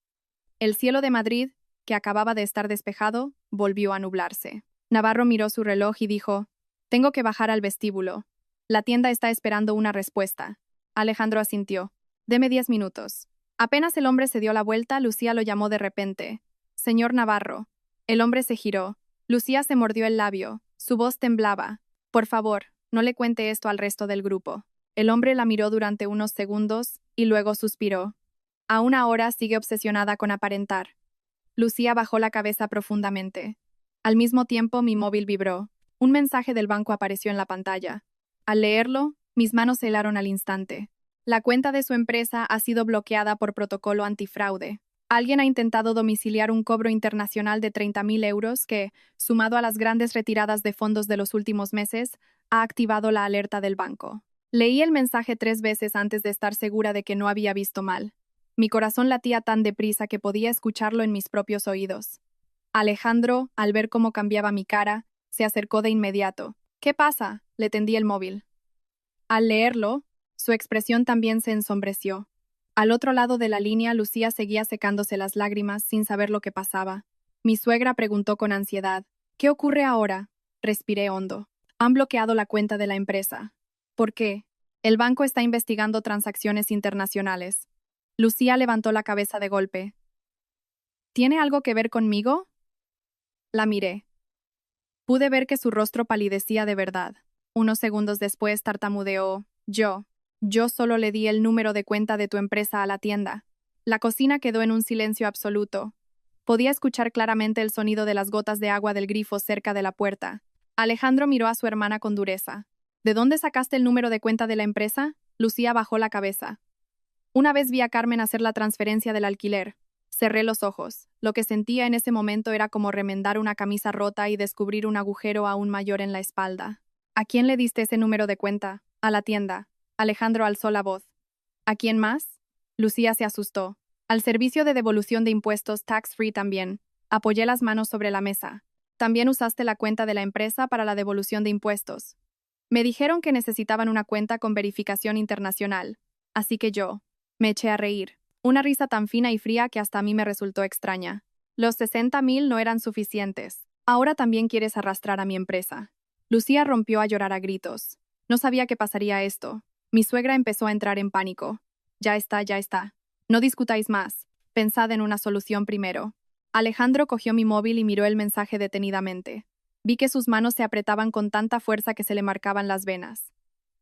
El cielo de Madrid, que acababa de estar despejado, volvió a nublarse. Navarro miró su reloj y dijo, tengo que bajar al vestíbulo. La tienda está esperando una respuesta. Alejandro asintió. Deme 10 minutos. Apenas el hombre se dio la vuelta, Lucía lo llamó de repente. Señor Navarro. El hombre se giró. Lucía se mordió el labio. Su voz temblaba. Por favor, no le cuente esto al resto del grupo. El hombre la miró durante unos segundos y luego suspiró. Aún ahora sigue obsesionada con aparentar. Lucía bajó la cabeza profundamente. Al mismo tiempo mi móvil vibró. Un mensaje del banco apareció en la pantalla. Al leerlo, mis manos se helaron al instante. La cuenta de su empresa ha sido bloqueada por protocolo antifraude. Alguien ha intentado domiciliar un cobro internacional de 30.000 euros que, sumado a las grandes retiradas de fondos de los últimos meses, ha activado la alerta del banco. Leí el mensaje 3 veces antes de estar segura de que no había visto mal. Mi corazón latía tan deprisa que podía escucharlo en mis propios oídos. Alejandro, al ver cómo cambiaba mi cara, se acercó de inmediato. ¿Qué pasa? Le tendí el móvil. Al leerlo, su expresión también se ensombreció. Al otro lado de la línea, Lucía seguía secándose las lágrimas sin saber lo que pasaba. Mi suegra preguntó con ansiedad. ¿Qué ocurre ahora? Respiré hondo. Han bloqueado la cuenta de la empresa. ¿Por qué? El banco está investigando transacciones internacionales. Lucía levantó la cabeza de golpe. ¿Tiene algo que ver conmigo? La miré. Pude ver que su rostro palidecía de verdad. Unos segundos después tartamudeó. Yo solo le di el número de cuenta de tu empresa a la tienda. La cocina quedó en un silencio absoluto. Podía escuchar claramente el sonido de las gotas de agua del grifo cerca de la puerta. Alejandro miró a su hermana con dureza. ¿De dónde sacaste el número de cuenta de la empresa? Lucía bajó la cabeza. Una vez vi a Carmen hacer la transferencia del alquiler. Cerré los ojos. Lo que sentía en ese momento era como remendar una camisa rota y descubrir un agujero aún mayor en la espalda. ¿A quién le diste ese número de cuenta? A la tienda. Alejandro alzó la voz. ¿A quién más? Lucía se asustó. Al servicio de devolución de impuestos tax free también. Apoyé las manos sobre la mesa. También usaste la cuenta de la empresa para la devolución de impuestos. Me dijeron que necesitaban una cuenta con verificación internacional. Así que me eché a reír. Una risa tan fina y fría que hasta a mí me resultó extraña. Los 60.000 no eran suficientes. Ahora también quieres arrastrar a mi empresa. Lucía rompió a llorar a gritos. No sabía que pasaría esto. Mi suegra empezó a entrar en pánico. Ya está, ya está. No discutáis más. Pensad en una solución primero. Alejandro cogió mi móvil y miró el mensaje detenidamente. Vi que sus manos se apretaban con tanta fuerza que se le marcaban las venas.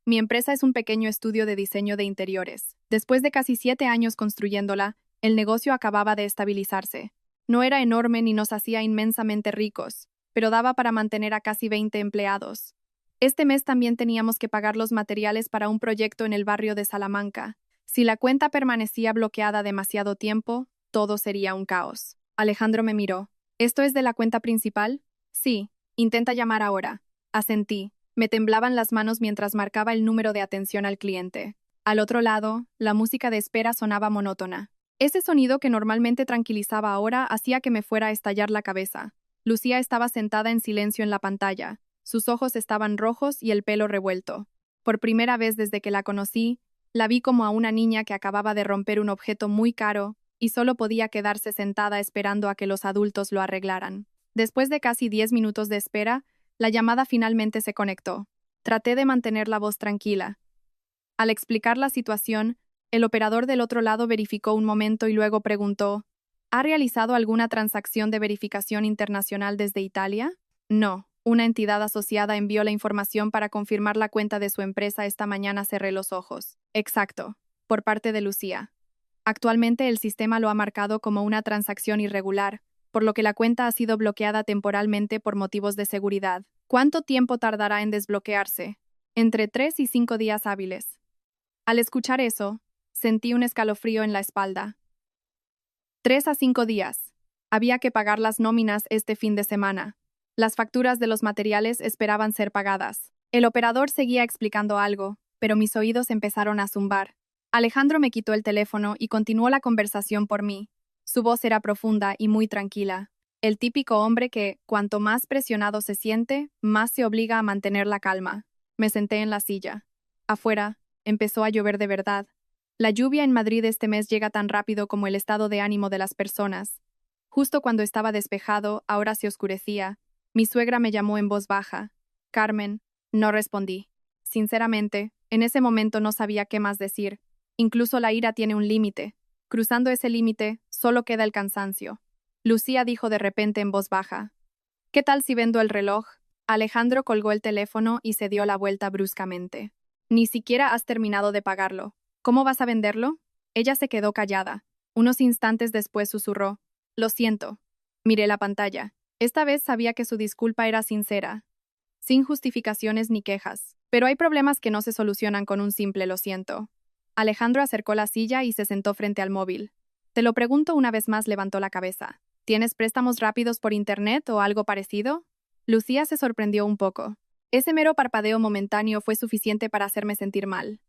Mi empresa es un pequeño estudio de diseño de interiores. Después de casi 7 años construyéndola, el negocio acababa de estabilizarse. No era enorme ni nos hacía inmensamente ricos, pero daba para mantener a casi 20 empleados. Este mes también teníamos que pagar los materiales para un proyecto en el barrio de Salamanca. Si la cuenta permanecía bloqueada demasiado tiempo, todo sería un caos. Alejandro me miró. ¿Esto es de la cuenta principal? Sí. Intenta llamar ahora. Asentí. Me temblaban las manos mientras marcaba el número de atención al cliente. Al otro lado, la música de espera sonaba monótona. Ese sonido que normalmente tranquilizaba ahora hacía que me fuera a estallar la cabeza. Lucía estaba sentada en silencio en la pantalla. Sus ojos estaban rojos y el pelo revuelto. Por primera vez desde que la conocí, la vi como a una niña que acababa de romper un objeto muy caro y solo podía quedarse sentada esperando a que los adultos lo arreglaran. Después de casi 10 minutos de espera, la llamada finalmente se conectó. Traté de mantener la voz tranquila. Al explicar la situación, el operador del otro lado verificó un momento y luego preguntó: ¿Ha realizado alguna transacción de verificación internacional desde Italia? No. Una entidad asociada envió la información para confirmar la cuenta de su empresa esta mañana. Cerré los ojos. Exacto. Por parte de Lucía. Actualmente el sistema lo ha marcado como una transacción irregular, por lo que la cuenta ha sido bloqueada temporalmente por motivos de seguridad. ¿Cuánto tiempo tardará en desbloquearse? Entre 3 y 5 días hábiles. Al escuchar eso, sentí un escalofrío en la espalda. 3 a 5 días. Había que pagar las nóminas este fin de semana. Las facturas de los materiales esperaban ser pagadas. El operador seguía explicando algo, pero mis oídos empezaron a zumbar. Alejandro me quitó el teléfono y continuó la conversación por mí. Su voz era profunda y muy tranquila. El típico hombre que, cuanto más presionado se siente, más se obliga a mantener la calma. Me senté en la silla. Afuera, empezó a llover de verdad. La lluvia en Madrid este mes llega tan rápido como el estado de ánimo de las personas. Justo cuando estaba despejado, ahora se oscurecía. Mi suegra me llamó en voz baja. Carmen. No respondí. Sinceramente, en ese momento no sabía qué más decir. Incluso la ira tiene un límite. Cruzando ese límite, solo queda el cansancio. Lucía dijo de repente en voz baja: ¿Qué tal si vendo el reloj? Alejandro colgó el teléfono y se dio la vuelta bruscamente. Ni siquiera has terminado de pagarlo. ¿Cómo vas a venderlo? Ella se quedó callada. Unos instantes después susurró: Lo siento. Miré la pantalla. Esta vez sabía que su disculpa era sincera, sin justificaciones ni quejas. Pero hay problemas que no se solucionan con un simple lo siento. Alejandro acercó la silla y se sentó frente al móvil. Te lo pregunto una vez más. Levantó la cabeza. ¿Tienes préstamos rápidos por internet o algo parecido? Lucía se sorprendió un poco. Ese mero parpadeo momentáneo fue suficiente para hacerme sentir mal.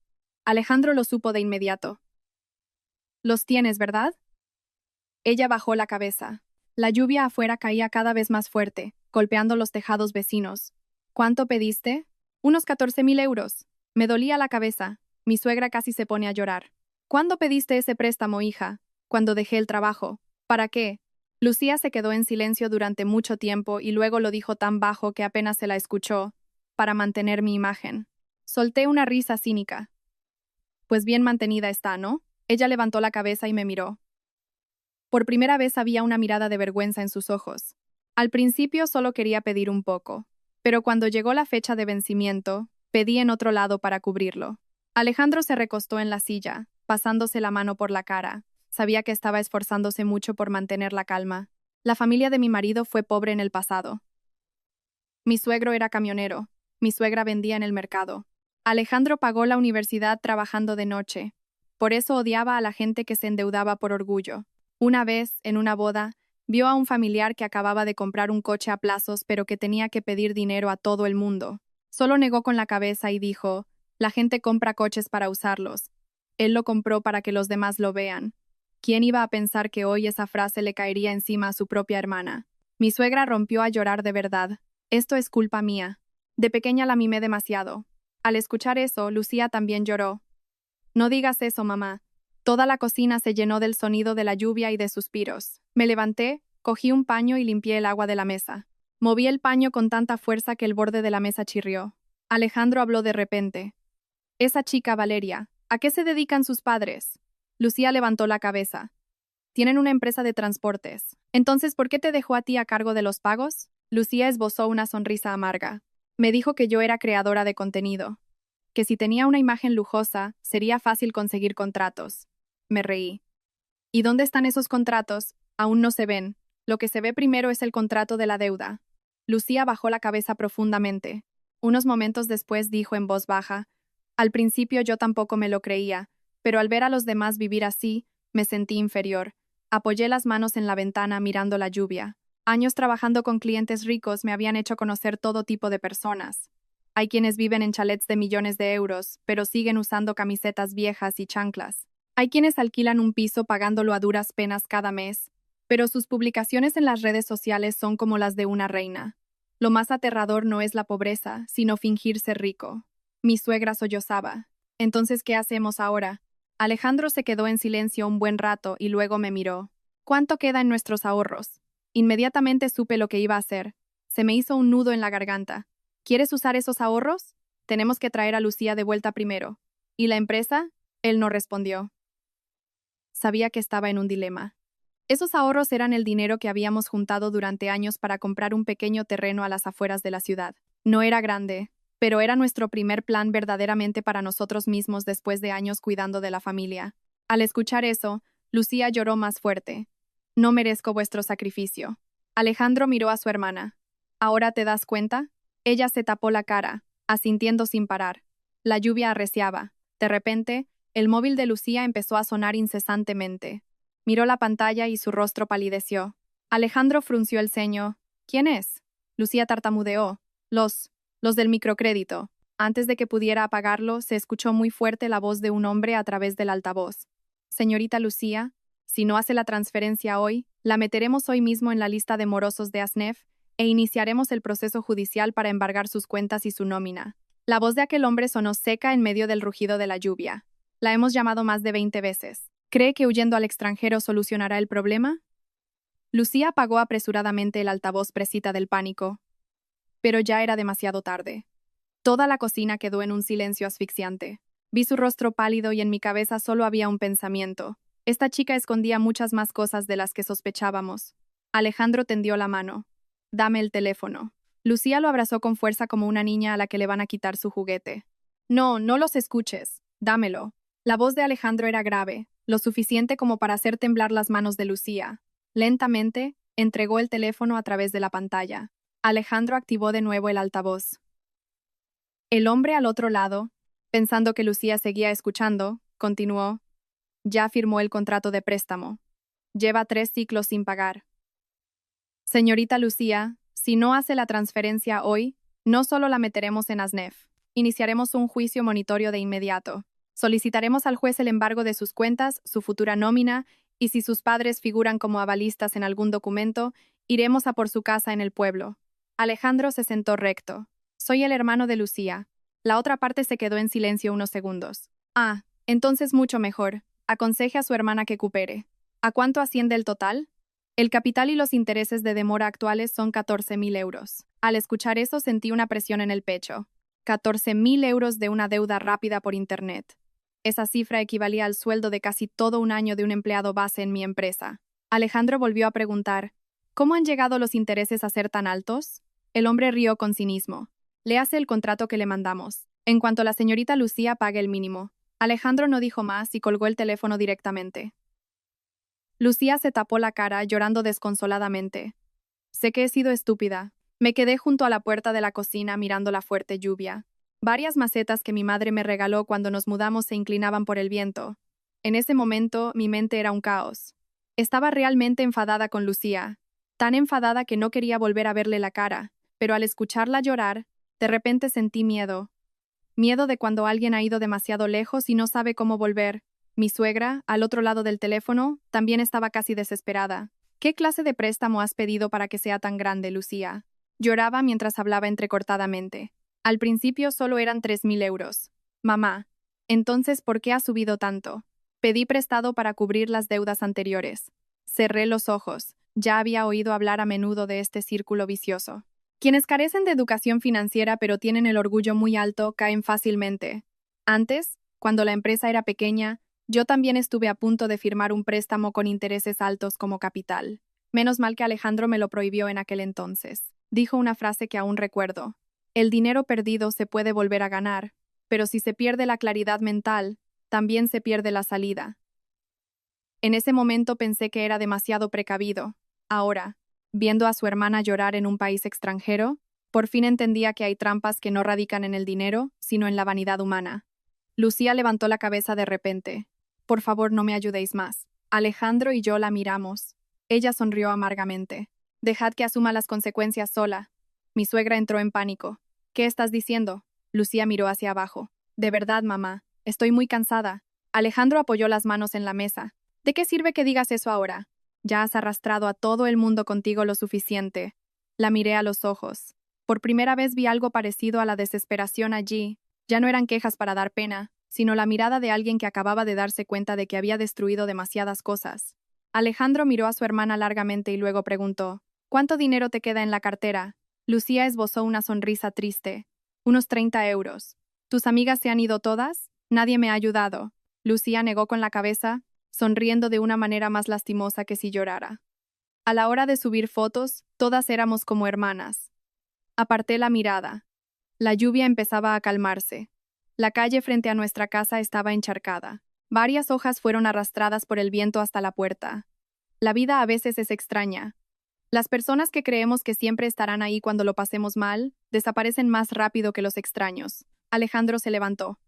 Alejandro lo supo de inmediato. ¿Los tienes, verdad? Ella bajó la cabeza. La lluvia afuera caía cada vez más fuerte, golpeando los tejados vecinos. ¿Cuánto pediste? Unos 14.000 euros. Me dolía la cabeza. Mi suegra casi se pone a llorar. ¿Cuándo pediste ese préstamo, hija? Cuando dejé el trabajo. ¿Para qué? Lucía se quedó en silencio durante mucho tiempo y luego lo dijo tan bajo que apenas se la escuchó. Para mantener mi imagen. Solté una risa cínica. Pues bien mantenida está, ¿no? Ella levantó la cabeza y me miró. Por primera vez había una mirada de vergüenza en sus ojos. Al principio solo quería pedir un poco, pero cuando llegó la fecha de vencimiento, pedí en otro lado para cubrirlo. Alejandro se recostó en la silla, pasándose la mano por la cara. Sabía que estaba esforzándose mucho por mantener la calma. La familia de mi marido fue pobre en el pasado. Mi suegro era camionero. Mi suegra vendía en el mercado. Alejandro pagó la universidad trabajando de noche. Por eso odiaba a la gente que se endeudaba por orgullo. Una vez, en una boda, vio a un familiar que acababa de comprar un coche a plazos pero que tenía que pedir dinero a todo el mundo. Solo negó con la cabeza y dijo: la gente compra coches para usarlos. Él lo compró para que los demás lo vean. ¿Quién iba a pensar que hoy esa frase le caería encima a su propia hermana? Mi suegra rompió a llorar de verdad. Esto es culpa mía. De pequeña la mimé demasiado. Al escuchar eso, Lucía también lloró. No digas eso, mamá. Toda la cocina se llenó del sonido de la lluvia y de suspiros. Me levanté, cogí un paño y limpié el agua de la mesa. Moví el paño con tanta fuerza que el borde de la mesa chirrió. Alejandro habló de repente. Esa chica, Valeria, ¿a qué se dedican sus padres? Lucía levantó la cabeza. Tienen una empresa de transportes. Entonces, ¿por qué te dejó a ti a cargo de los pagos? Lucía esbozó una sonrisa amarga. Me dijo que yo era creadora de contenido, que si tenía una imagen lujosa, sería fácil conseguir contratos. Me reí. ¿Y dónde están esos contratos? Aún no se ven. Lo que se ve primero es el contrato de la deuda. Lucía bajó la cabeza profundamente. Unos momentos después dijo en voz baja: al principio yo tampoco me lo creía, pero al ver a los demás vivir así, me sentí inferior. Apoyé las manos en la ventana mirando la lluvia. Años trabajando con clientes ricos me habían hecho conocer todo tipo de personas. Hay quienes viven en chalets de millones de euros, pero siguen usando camisetas viejas y chanclas. Hay quienes alquilan un piso pagándolo a duras penas cada mes, pero sus publicaciones en las redes sociales son como las de una reina. Lo más aterrador no es la pobreza, sino fingir ser rico. Mi suegra sollozaba. Entonces, ¿qué hacemos ahora? Alejandro se quedó en silencio un buen rato y luego me miró. ¿Cuánto queda en nuestros ahorros? Inmediatamente supe lo que iba a hacer. Se me hizo un nudo en la garganta. ¿Quieres usar esos ahorros? Tenemos que traer a Lucía de vuelta primero. ¿Y la empresa? Él no respondió. Sabía que estaba en un dilema. Esos ahorros eran el dinero que habíamos juntado durante años para comprar un pequeño terreno a las afueras de la ciudad. No era grande, pero era nuestro primer plan verdaderamente para nosotros mismos después de años cuidando de la familia. Al escuchar eso, Lucía lloró más fuerte. No merezco vuestro sacrificio. Alejandro miró a su hermana. ¿Ahora te das cuenta? Ella se tapó la cara, asintiendo sin parar. La lluvia arreciaba. De repente, el móvil de Lucía empezó a sonar incesantemente. Miró la pantalla y su rostro palideció. Alejandro frunció el ceño. ¿Quién es? Lucía tartamudeó. Los del microcrédito. Antes de que pudiera apagarlo, se escuchó muy fuerte la voz de un hombre a través del altavoz. Señorita Lucía, si no hace la transferencia hoy, la meteremos hoy mismo en la lista de morosos de ASNEF e iniciaremos el proceso judicial para embargar sus cuentas y su nómina. La voz de aquel hombre sonó seca en medio del rugido de la lluvia. La hemos llamado más de 20 veces. ¿Cree que huyendo al extranjero solucionará el problema? Lucía apagó apresuradamente el altavoz presita del pánico. Pero ya era demasiado tarde. Toda la cocina quedó en un silencio asfixiante. Vi su rostro pálido y en mi cabeza solo había un pensamiento. Esta chica escondía muchas más cosas de las que sospechábamos. Alejandro tendió la mano. Dame el teléfono. Lucía lo abrazó con fuerza como una niña a la que le van a quitar su juguete. No, no los escuches. Dámelo. La voz de Alejandro era grave, lo suficiente como para hacer temblar las manos de Lucía. Lentamente, entregó el teléfono a través de la pantalla. Alejandro activó de nuevo el altavoz. El hombre al otro lado, pensando que Lucía seguía escuchando, continuó. Ya firmó el contrato de préstamo. Lleva 3 ciclos sin pagar. Señorita Lucía, si no hace la transferencia hoy, no solo la meteremos en ASNEF, iniciaremos un juicio monitorio de inmediato. Solicitaremos al juez el embargo de sus cuentas, su futura nómina, y si sus padres figuran como avalistas en algún documento, iremos a por su casa en el pueblo. Alejandro se sentó recto. Soy el hermano de Lucía. La otra parte se quedó en silencio unos segundos. Ah, entonces mucho mejor. Aconseje a su hermana que coopere. ¿A cuánto asciende el total? El capital y los intereses de demora actuales son 14.000 euros. Al escuchar eso sentí una presión en el pecho. 14.000 euros de una deuda rápida por Internet. Esa cifra equivalía al sueldo de casi todo un año de un empleado base en mi empresa. Alejandro volvió a preguntar, ¿cómo han llegado los intereses a ser tan altos? El hombre rió con cinismo. Le hace el contrato que le mandamos. En cuanto la señorita Lucía pague el mínimo. Alejandro no dijo más y colgó el teléfono directamente. Lucía se tapó la cara, llorando desconsoladamente. Sé que he sido estúpida. Me quedé junto a la puerta de la cocina mirando la fuerte lluvia. Varias macetas que mi madre me regaló cuando nos mudamos se inclinaban por el viento. En ese momento, mi mente era un caos. Estaba realmente enfadada con Lucía, tan enfadada que no quería volver a verle la cara, pero al escucharla llorar, de repente sentí miedo. Miedo de cuando alguien ha ido demasiado lejos y no sabe cómo volver. Mi suegra, al otro lado del teléfono, también estaba casi desesperada. ¿Qué clase de préstamo has pedido para que sea tan grande, Lucía? Lloraba mientras hablaba entrecortadamente. Al principio solo eran 3.000 euros. Mamá, entonces, ¿por qué ha subido tanto? Pedí prestado para cubrir las deudas anteriores. Cerré los ojos. Ya había oído hablar a menudo de este círculo vicioso. Quienes carecen de educación financiera pero tienen el orgullo muy alto caen fácilmente. Antes, cuando la empresa era pequeña, yo también estuve a punto de firmar un préstamo con intereses altos como capital. Menos mal que Alejandro me lo prohibió en aquel entonces. Dijo una frase que aún recuerdo. El dinero perdido se puede volver a ganar, pero si se pierde la claridad mental, también se pierde la salida. En ese momento pensé que era demasiado precavido. Ahora, viendo a su hermana llorar en un país extranjero, por fin entendía que hay trampas que no radican en el dinero, sino en la vanidad humana. Lucía levantó la cabeza de repente. Por favor, no me ayudéis más. Alejandro y yo la miramos. Ella sonrió amargamente. Dejad que asuma las consecuencias sola. Mi suegra entró en pánico. ¿Qué estás diciendo? Lucía miró hacia abajo. De verdad, mamá. Estoy muy cansada. Alejandro apoyó las manos en la mesa. ¿De qué sirve que digas eso ahora? Ya has arrastrado a todo el mundo contigo lo suficiente. La miré a los ojos. Por primera vez vi algo parecido a la desesperación allí. Ya no eran quejas para dar pena, sino la mirada de alguien que acababa de darse cuenta de que había destruido demasiadas cosas. Alejandro miró a su hermana largamente y luego preguntó, ¿cuánto dinero te queda en la cartera? Lucía esbozó una sonrisa triste. Unos 30 euros. ¿Tus amigas se han ido todas? Nadie me ha ayudado. Lucía negó con la cabeza, sonriendo de una manera más lastimosa que si llorara. A la hora de subir fotos, todas éramos como hermanas. Aparté la mirada. La lluvia empezaba a calmarse. La calle frente a nuestra casa estaba encharcada. Varias hojas fueron arrastradas por el viento hasta la puerta. La vida a veces es extraña. Las personas que creemos que siempre estarán ahí cuando lo pasemos mal, desaparecen más rápido que los extraños. Alejandro se levantó.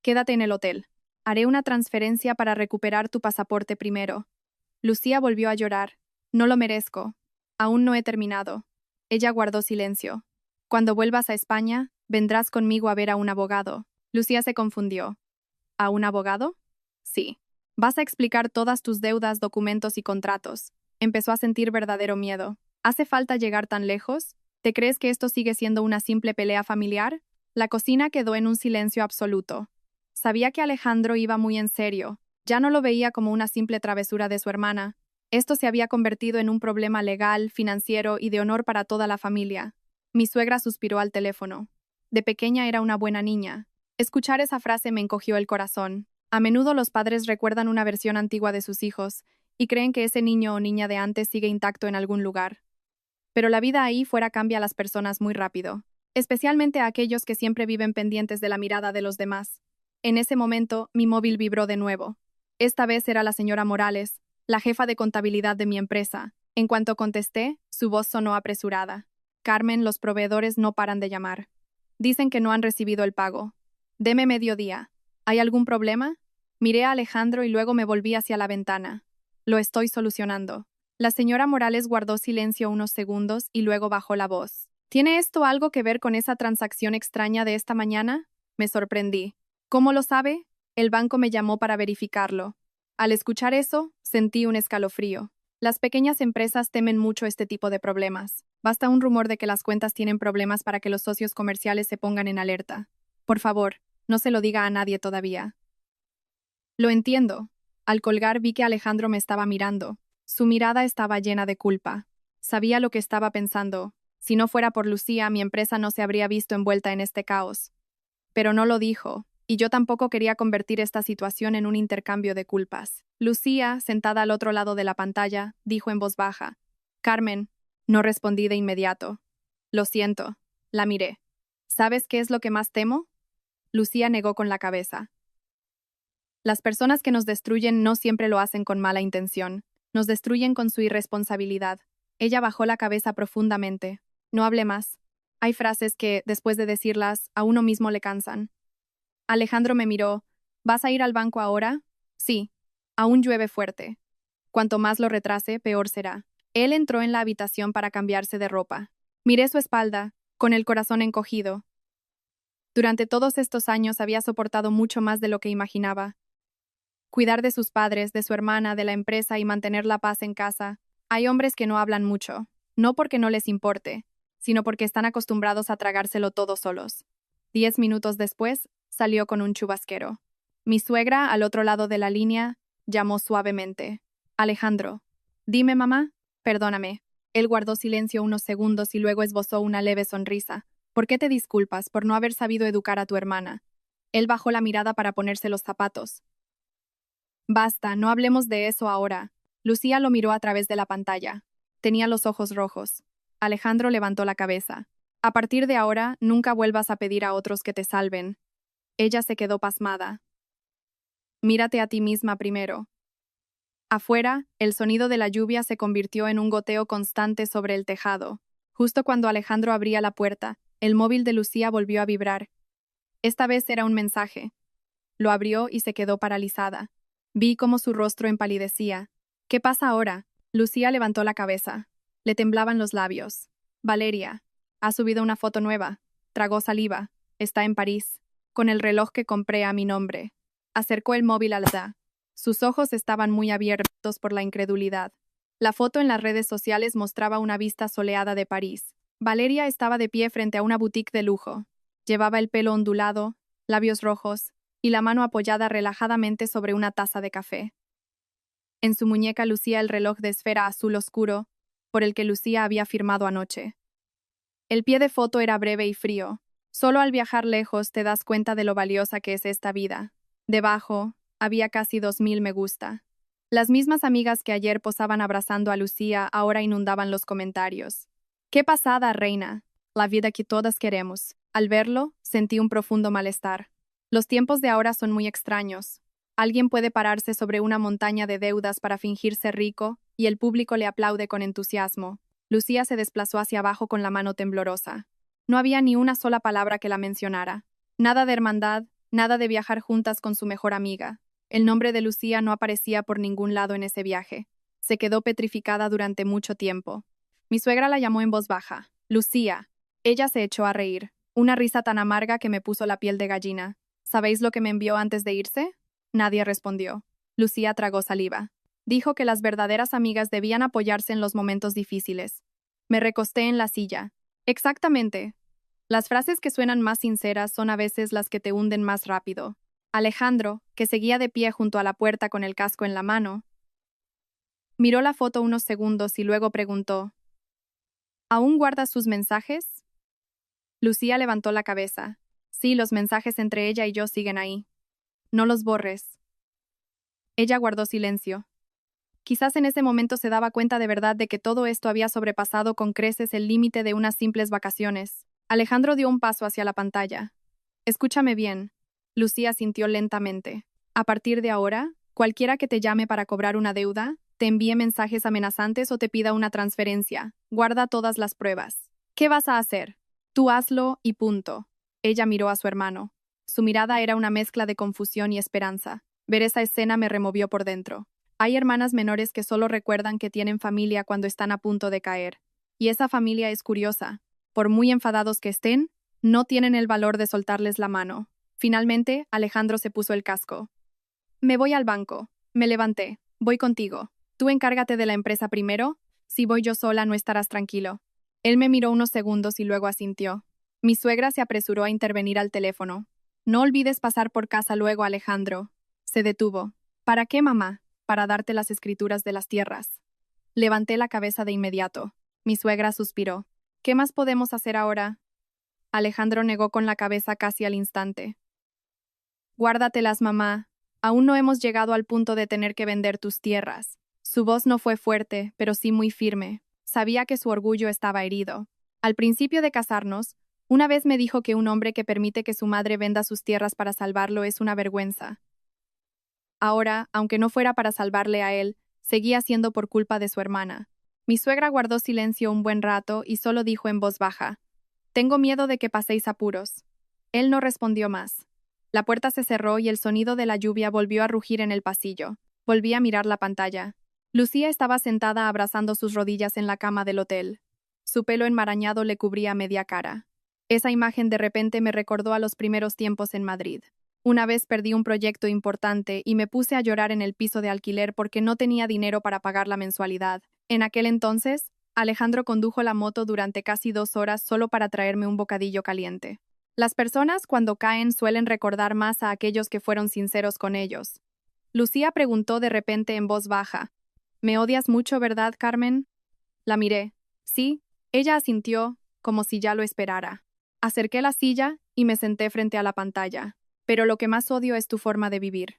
Quédate en el hotel. Haré una transferencia para recuperar tu pasaporte primero. Lucía volvió a llorar. No lo merezco. Aún no he terminado. Ella guardó silencio. Cuando vuelvas a España, vendrás conmigo a ver a un abogado. Lucía se confundió. ¿A un abogado? Sí. Vas a explicar todas tus deudas, documentos y contratos. Empezó a sentir verdadero miedo. ¿Hace falta llegar tan lejos? ¿Te crees que esto sigue siendo una simple pelea familiar? La cocina quedó en un silencio absoluto. Sabía que Alejandro iba muy en serio. Ya no lo veía como una simple travesura de su hermana. Esto se había convertido en un problema legal, financiero y de honor para toda la familia. Mi suegra suspiró al teléfono. De pequeña era una buena niña. Escuchar esa frase me encogió el corazón. A menudo los padres recuerdan una versión antigua de sus hijos y creen que ese niño o niña de antes sigue intacto en algún lugar. Pero la vida ahí fuera cambia a las personas muy rápido, especialmente a aquellos que siempre viven pendientes de la mirada de los demás. En ese momento, mi móvil vibró de nuevo. Esta vez era la señora Morales, la jefa de contabilidad de mi empresa. En cuanto contesté, su voz sonó apresurada. Carmen, los proveedores no paran de llamar. Dicen que no han recibido el pago. Deme mediodía. ¿Hay algún problema? Miré a Alejandro y luego me volví hacia la ventana. Lo estoy solucionando. La señora Morales guardó silencio unos segundos y luego bajó la voz. ¿Tiene esto algo que ver con esa transacción extraña de esta mañana? Me sorprendí. ¿Cómo lo sabe? El banco me llamó para verificarlo. Al escuchar eso, sentí un escalofrío. Las pequeñas empresas temen mucho este tipo de problemas. Basta un rumor de que las cuentas tienen problemas para que los socios comerciales se pongan en alerta. Por favor, no se lo diga a nadie todavía. Lo entiendo. Al colgar vi que Alejandro me estaba mirando. Su mirada estaba llena de culpa. Sabía lo que estaba pensando. Si no fuera por Lucía, mi empresa no se habría visto envuelta en este caos. Pero no lo dijo, y yo tampoco quería convertir esta situación en un intercambio de culpas. Lucía, sentada al otro lado de la pantalla, dijo en voz baja. Carmen. No respondí de inmediato. Lo siento. La miré. ¿Sabes qué es lo que más temo? Lucía negó con la cabeza. Las personas que nos destruyen no siempre lo hacen con mala intención. Nos destruyen con su irresponsabilidad. Ella bajó la cabeza profundamente. No hablé más. Hay frases que, después de decirlas, a uno mismo le cansan. Alejandro me miró. ¿Vas a ir al banco ahora? Sí. Aún llueve fuerte. Cuanto más lo retrase, peor será. Él entró en la habitación para cambiarse de ropa. Miré su espalda, con el corazón encogido. Durante todos estos años había soportado mucho más de lo que imaginaba. Cuidar de sus padres, de su hermana, de la empresa y mantener la paz en casa. Hay hombres que no hablan mucho, no porque no les importe, sino porque están acostumbrados a tragárselo todo solos. 10 minutos después, salió con un chubasquero. Mi suegra, al otro lado de la línea, llamó suavemente. Alejandro. Dime, mamá. Perdóname. Él guardó silencio unos segundos y luego esbozó una leve sonrisa. ¿Por qué te disculpas por no haber sabido educar a tu hermana? Él bajó la mirada para ponerse los zapatos. Basta, no hablemos de eso ahora. Lucía lo miró a través de la pantalla. Tenía los ojos rojos. Alejandro levantó la cabeza. A partir de ahora, nunca vuelvas a pedir a otros que te salven. Ella se quedó pasmada. Mírate a ti misma primero. Afuera, el sonido de la lluvia se convirtió en un goteo constante sobre el tejado. Justo cuando Alejandro abría la puerta, el móvil de Lucía volvió a vibrar. Esta vez era un mensaje. Lo abrió y se quedó paralizada. Vi cómo su rostro empalidecía. ¿Qué pasa ahora? Lucía levantó la cabeza. Le temblaban los labios. Valeria. Ha subido una foto nueva. Tragó saliva. Está en París. Con el reloj que compré a mi nombre. Acercó el móvil a la. Sus ojos estaban muy abiertos por la incredulidad. La foto en las redes sociales mostraba una vista soleada de París. Valeria estaba de pie frente a una boutique de lujo. Llevaba el pelo ondulado, labios rojos, y la mano apoyada relajadamente sobre una taza de café. En su muñeca lucía el reloj de esfera azul oscuro, por el que Lucía había firmado anoche. El pie de foto era breve y frío. Solo al viajar lejos te das cuenta de lo valiosa que es esta vida. Debajo, había casi 2000 me gusta. Las mismas amigas que ayer posaban abrazando a Lucía ahora inundaban los comentarios. ¡Qué pasada, reina! La vida que todas queremos. Al verlo, sentí un profundo malestar. Los tiempos de ahora son muy extraños. Alguien puede pararse sobre una montaña de deudas para fingirse rico, y el público le aplaude con entusiasmo. Lucía se desplazó hacia abajo con la mano temblorosa. No había ni una sola palabra que la mencionara. Nada de hermandad, nada de viajar juntas con su mejor amiga. El nombre de Lucía no aparecía por ningún lado en ese viaje. Se quedó petrificada durante mucho tiempo. Mi suegra la llamó en voz baja. Lucía. Ella se echó a reír. Una risa tan amarga que me puso la piel de gallina. ¿Sabéis lo que me envió antes de irse? Nadie respondió. Lucía tragó saliva. Dijo que las verdaderas amigas debían apoyarse en los momentos difíciles. Me recosté en la silla. Exactamente. Las frases que suenan más sinceras son a veces las que te hunden más rápido. Alejandro, que seguía de pie junto a la puerta con el casco en la mano, miró la foto unos segundos y luego preguntó: ¿Aún guardas sus mensajes? Lucía levantó la cabeza. Sí, los mensajes entre ella y yo siguen ahí. No los borres. Ella guardó silencio. Quizás en ese momento se daba cuenta de verdad de que todo esto había sobrepasado con creces el límite de unas simples vacaciones. Alejandro dio un paso hacia la pantalla. Escúchame bien. Lucía sintió lentamente. A partir de ahora, cualquiera que te llame para cobrar una deuda, te envíe mensajes amenazantes o te pida una transferencia, guarda todas las pruebas. ¿Qué vas a hacer? Tú hazlo y punto. Ella miró a su hermano. Su mirada era una mezcla de confusión y esperanza. Ver esa escena me removió por dentro. Hay hermanas menores que solo recuerdan que tienen familia cuando están a punto de caer. Y esa familia es curiosa. Por muy enfadados que estén, no tienen el valor de soltarles la mano. Finalmente, Alejandro se puso el casco. Me voy al banco. Me levanté. Voy contigo. Tú encárgate de la empresa primero. Si voy yo sola no estarás tranquilo. Él me miró unos segundos y luego asintió. Mi suegra se apresuró a intervenir al teléfono. No olvides pasar por casa luego, Alejandro. Se detuvo. ¿Para qué, mamá? Para darte las escrituras de las tierras. Levanté la cabeza de inmediato. Mi suegra suspiró. ¿Qué más podemos hacer ahora? Alejandro negó con la cabeza casi al instante. Guárdatelas, mamá. Aún no hemos llegado al punto de tener que vender tus tierras. Su voz no fue fuerte, pero sí muy firme. Sabía que su orgullo estaba herido. Al principio de casarnos, una vez me dijo que un hombre que permite que su madre venda sus tierras para salvarlo es una vergüenza. Ahora, aunque no fuera para salvarle a él, seguía siendo por culpa de su hermana. Mi suegra guardó silencio un buen rato y solo dijo en voz baja: «Tengo miedo de que paséis apuros». Él no respondió más. La puerta se cerró y el sonido de la lluvia volvió a rugir en el pasillo. Volví a mirar la pantalla. Lucía estaba sentada abrazando sus rodillas en la cama del hotel. Su pelo enmarañado le cubría media cara. Esa imagen de repente me recordó a los primeros tiempos en Madrid. Una vez perdí un proyecto importante y me puse a llorar en el piso de alquiler porque no tenía dinero para pagar la mensualidad. En aquel entonces, Alejandro condujo la moto durante casi 2 horas solo para traerme un bocadillo caliente. Las personas cuando caen suelen recordar más a aquellos que fueron sinceros con ellos. Lucía preguntó de repente en voz baja: «¿Me odias mucho, verdad, Carmen?» La miré. Sí, ella asintió, como si ya lo esperara. Acerqué la silla y me senté frente a la pantalla. Pero lo que más odio es tu forma de vivir.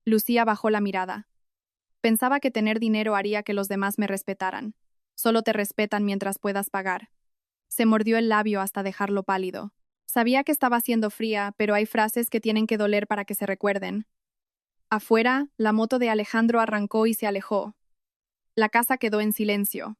Lucía bajó la mirada. Pensaba que tener dinero haría que los demás me respetaran. Solo te respetan mientras puedas pagar. Se mordió el labio hasta dejarlo pálido. Sabía que estaba siendo fría, pero hay frases que tienen que doler para que se recuerden. Afuera, la moto de Alejandro arrancó y se alejó. La casa quedó en silencio.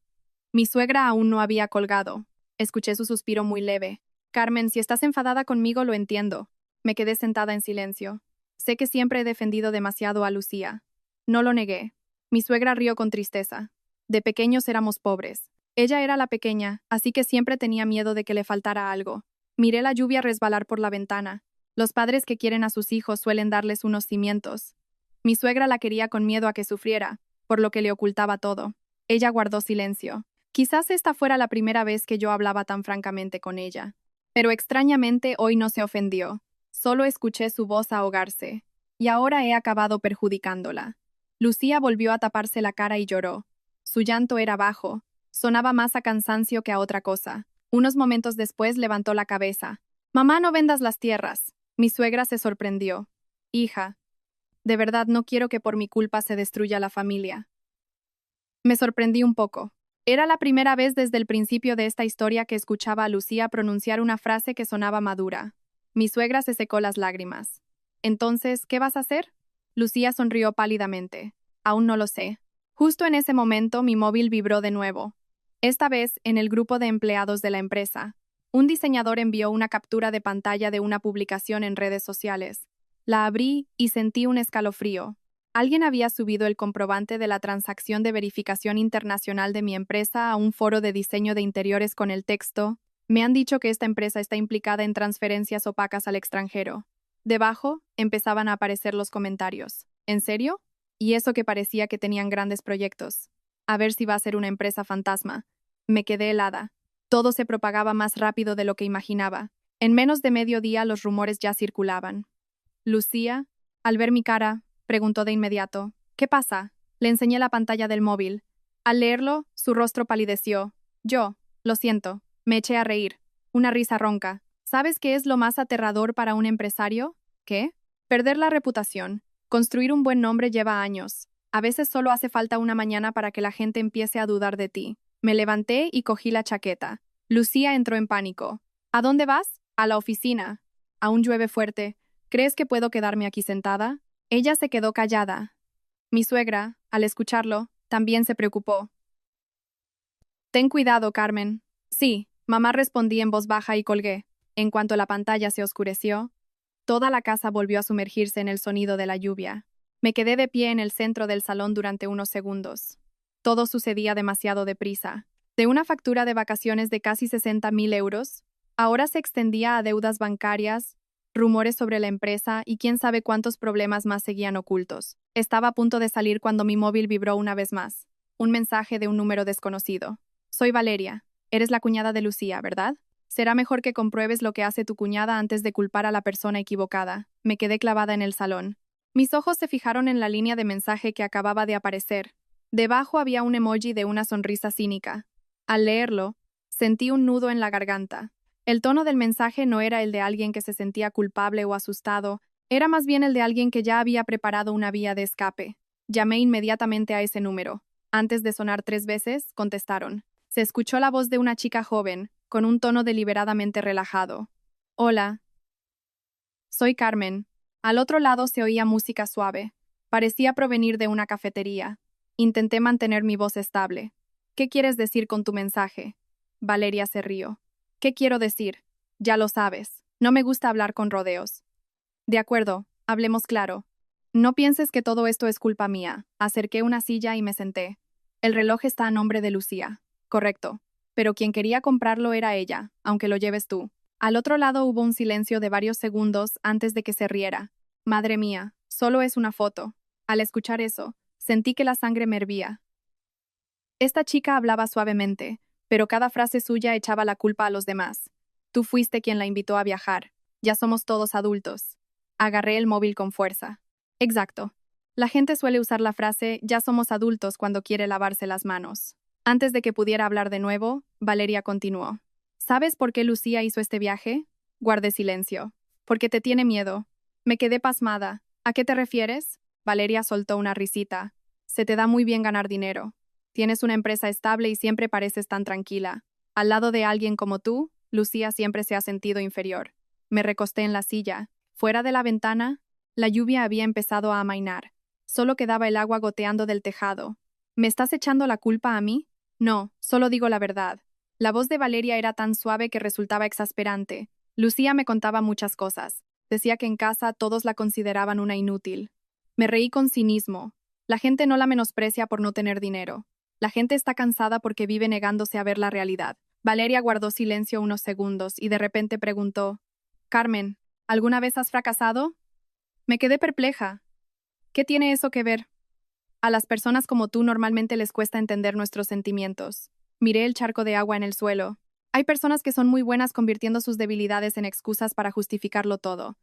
Mi suegra aún no había colgado. Escuché su suspiro muy leve. Carmen, si estás enfadada conmigo, lo entiendo. Me quedé sentada en silencio. Sé que siempre he defendido demasiado a Lucía. No lo negué. Mi suegra rió con tristeza. De pequeños éramos pobres. Ella era la pequeña, así que siempre tenía miedo de que le faltara algo. Miré la lluvia resbalar por la ventana. Los padres que quieren a sus hijos suelen darles unos cimientos. Mi suegra la quería con miedo a que sufriera, por lo que le ocultaba todo. Ella guardó silencio. Quizás esta fuera la primera vez que yo hablaba tan francamente con ella. Pero extrañamente hoy no se ofendió. Solo escuché su voz ahogarse. Y ahora he acabado perjudicándola. Lucía volvió a taparse la cara y lloró. Su llanto era bajo. Sonaba más a cansancio que a otra cosa. Unos momentos después levantó la cabeza. Mamá, no vendas las tierras. Mi suegra se sorprendió. Hija, de verdad no quiero que por mi culpa se destruya la familia. Me sorprendí un poco. Era la primera vez desde el principio de esta historia que escuchaba a Lucía pronunciar una frase que sonaba madura. Mi suegra se secó las lágrimas. Entonces, ¿qué vas a hacer? Lucía sonrió pálidamente. Aún no lo sé. Justo en ese momento mi móvil vibró de nuevo. Esta vez, en el grupo de empleados de la empresa. Un diseñador envió una captura de pantalla de una publicación en redes sociales. La abrí y sentí un escalofrío. Alguien había subido el comprobante de la transacción de verificación internacional de mi empresa a un foro de diseño de interiores con el texto: me han dicho que esta empresa está implicada en transferencias opacas al extranjero. Debajo, empezaban a aparecer los comentarios. ¿En serio? Y eso que parecía que tenían grandes proyectos. A ver si va a ser una empresa fantasma. Me quedé helada. Todo se propagaba más rápido de lo que imaginaba. En menos de medio día los rumores ya circulaban. Lucía, al ver mi cara, preguntó de inmediato: ¿qué pasa? Le enseñé la pantalla del móvil. Al leerlo, su rostro palideció. Yo, lo siento, me eché a reír. Una risa ronca. ¿Sabes qué es lo más aterrador para un empresario? ¿Qué? Perder la reputación. Construir un buen nombre lleva años. A veces solo hace falta una mañana para que la gente empiece a dudar de ti. Me levanté y cogí la chaqueta. Lucía entró en pánico. ¿A dónde vas? A la oficina. Aún llueve fuerte. ¿Crees que puedo quedarme aquí sentada? Ella se quedó callada. Mi suegra, al escucharlo, también se preocupó. Ten cuidado, Carmen. Sí, mamá, respondí en voz baja y colgué. En cuanto la pantalla se oscureció, toda la casa volvió a sumergirse en el sonido de la lluvia. Me quedé de pie en el centro del salón durante unos segundos. Todo sucedía demasiado deprisa. De una factura de vacaciones de casi 60.000 euros, ahora se extendía a deudas bancarias, rumores sobre la empresa y quién sabe cuántos problemas más seguían ocultos. Estaba a punto de salir cuando mi móvil vibró una vez más. Un mensaje de un número desconocido. Soy Valeria. Eres la cuñada de Lucía, ¿verdad? Será mejor que compruebes lo que hace tu cuñada antes de culpar a la persona equivocada. Me quedé clavada en el salón. Mis ojos se fijaron en la línea de mensaje que acababa de aparecer. Debajo había un emoji de una sonrisa cínica. Al leerlo, sentí un nudo en la garganta. El tono del mensaje no era el de alguien que se sentía culpable o asustado, era más bien el de alguien que ya había preparado una vía de escape. Llamé inmediatamente a ese número. Antes de sonar 3 veces, contestaron. Se escuchó la voz de una chica joven, con un tono deliberadamente relajado. Hola. Soy Carmen. Al otro lado se oía música suave. Parecía provenir de una cafetería. Intenté mantener mi voz estable. ¿Qué quieres decir con tu mensaje? Valeria se rió. ¿Qué quiero decir? Ya lo sabes. No me gusta hablar con rodeos. De acuerdo, hablemos claro. No pienses que todo esto es culpa mía. Acerqué una silla y me senté. El reloj está a nombre de Lucía. Correcto. Pero quien quería comprarlo era ella, aunque lo lleves tú. Al otro lado hubo un silencio de varios segundos antes de que se riera. Madre mía, solo es una foto. Al escuchar eso, sentí que la sangre me hervía. Esta chica hablaba suavemente, pero cada frase suya echaba la culpa a los demás. Tú fuiste quien la invitó a viajar. Ya somos todos adultos. Agarré el móvil con fuerza. Exacto. La gente suele usar la frase "ya somos adultos" cuando quiere lavarse las manos. Antes de que pudiera hablar de nuevo, Valeria continuó. ¿Sabes por qué Lucía hizo este viaje? Guardé silencio. Porque te tiene miedo. Me quedé pasmada. ¿A qué te refieres? Valeria soltó una risita. Se te da muy bien ganar dinero. Tienes una empresa estable y siempre pareces tan tranquila. Al lado de alguien como tú, Lucía siempre se ha sentido inferior. Me recosté en la silla. Fuera de la ventana, la lluvia había empezado a amainar. Solo quedaba el agua goteando del tejado. ¿Me estás echando la culpa a mí? No, solo digo la verdad. La voz de Valeria era tan suave que resultaba exasperante. Lucía me contaba muchas cosas. Decía que en casa todos la consideraban una inútil. Me reí con cinismo. La gente no la menosprecia por no tener dinero. La gente está cansada porque vive negándose a ver la realidad. Valeria guardó silencio unos segundos y de repente preguntó: Carmen, ¿alguna vez has fracasado? Me quedé perpleja. ¿Qué tiene eso que ver? A las personas como tú normalmente les cuesta entender nuestros sentimientos. Miré el charco de agua en el suelo. Hay personas que son muy buenas convirtiendo sus debilidades en excusas para justificarlo todo.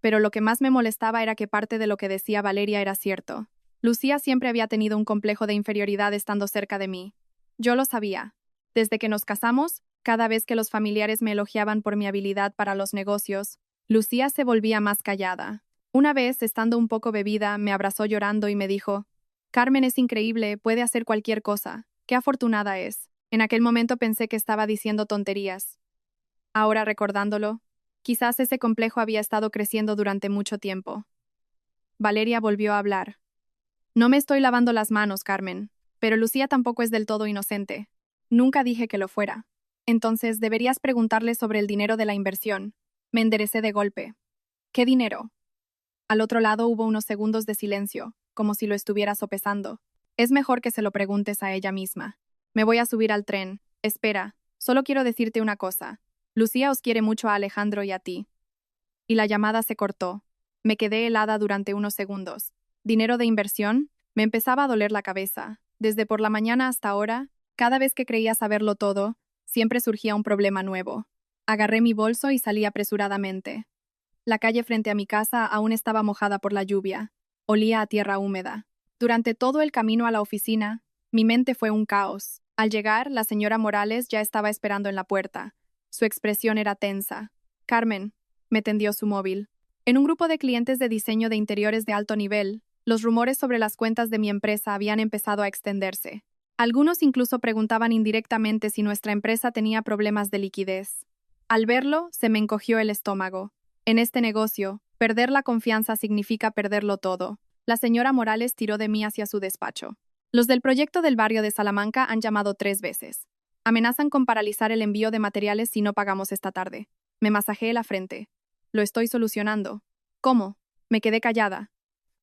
Pero lo que más me molestaba era que parte de lo que decía Valeria era cierto. Lucía siempre había tenido un complejo de inferioridad estando cerca de mí. Yo lo sabía. Desde que nos casamos, cada vez que los familiares me elogiaban por mi habilidad para los negocios, Lucía se volvía más callada. Una vez, estando un poco bebida, me abrazó llorando y me dijo: Carmen es increíble, puede hacer cualquier cosa. Qué afortunada es. En aquel momento pensé que estaba diciendo tonterías. Ahora recordándolo, quizás ese complejo había estado creciendo durante mucho tiempo. Valeria volvió a hablar. No me estoy lavando las manos, Carmen, pero Lucía tampoco es del todo inocente. Nunca dije que lo fuera. Entonces deberías preguntarle sobre el dinero de la inversión. Me enderecé de golpe. ¿Qué dinero? Al otro lado hubo unos segundos de silencio, como si lo estuviera sopesando. Es mejor que se lo preguntes a ella misma. Me voy a subir al tren. Espera, solo quiero decirte una cosa. Lucía os quiere mucho a Alejandro y a ti. Y la llamada se cortó. Me quedé helada durante unos segundos. ¿Dinero de inversión? Me empezaba a doler la cabeza. Desde por la mañana hasta ahora, cada vez que creía saberlo todo, siempre surgía un problema nuevo. Agarré mi bolso y salí apresuradamente. La calle frente a mi casa aún estaba mojada por la lluvia. Olía a tierra húmeda. Durante todo el camino a la oficina, mi mente fue un caos. Al llegar, la señora Morales ya estaba esperando en la puerta. Su expresión era tensa. Carmen, me tendió su móvil. En un grupo de clientes de diseño de interiores de alto nivel, los rumores sobre las cuentas de mi empresa habían empezado a extenderse. Algunos incluso preguntaban indirectamente si nuestra empresa tenía problemas de liquidez. Al verlo, se me encogió el estómago. En este negocio, perder la confianza significa perderlo todo. La señora Morales tiró de mí hacia su despacho. Los del proyecto del barrio de Salamanca han llamado 3 veces. Amenazan con paralizar el envío de materiales si no pagamos esta tarde. Me masajeé la frente. Lo estoy solucionando. ¿Cómo? Me quedé callada.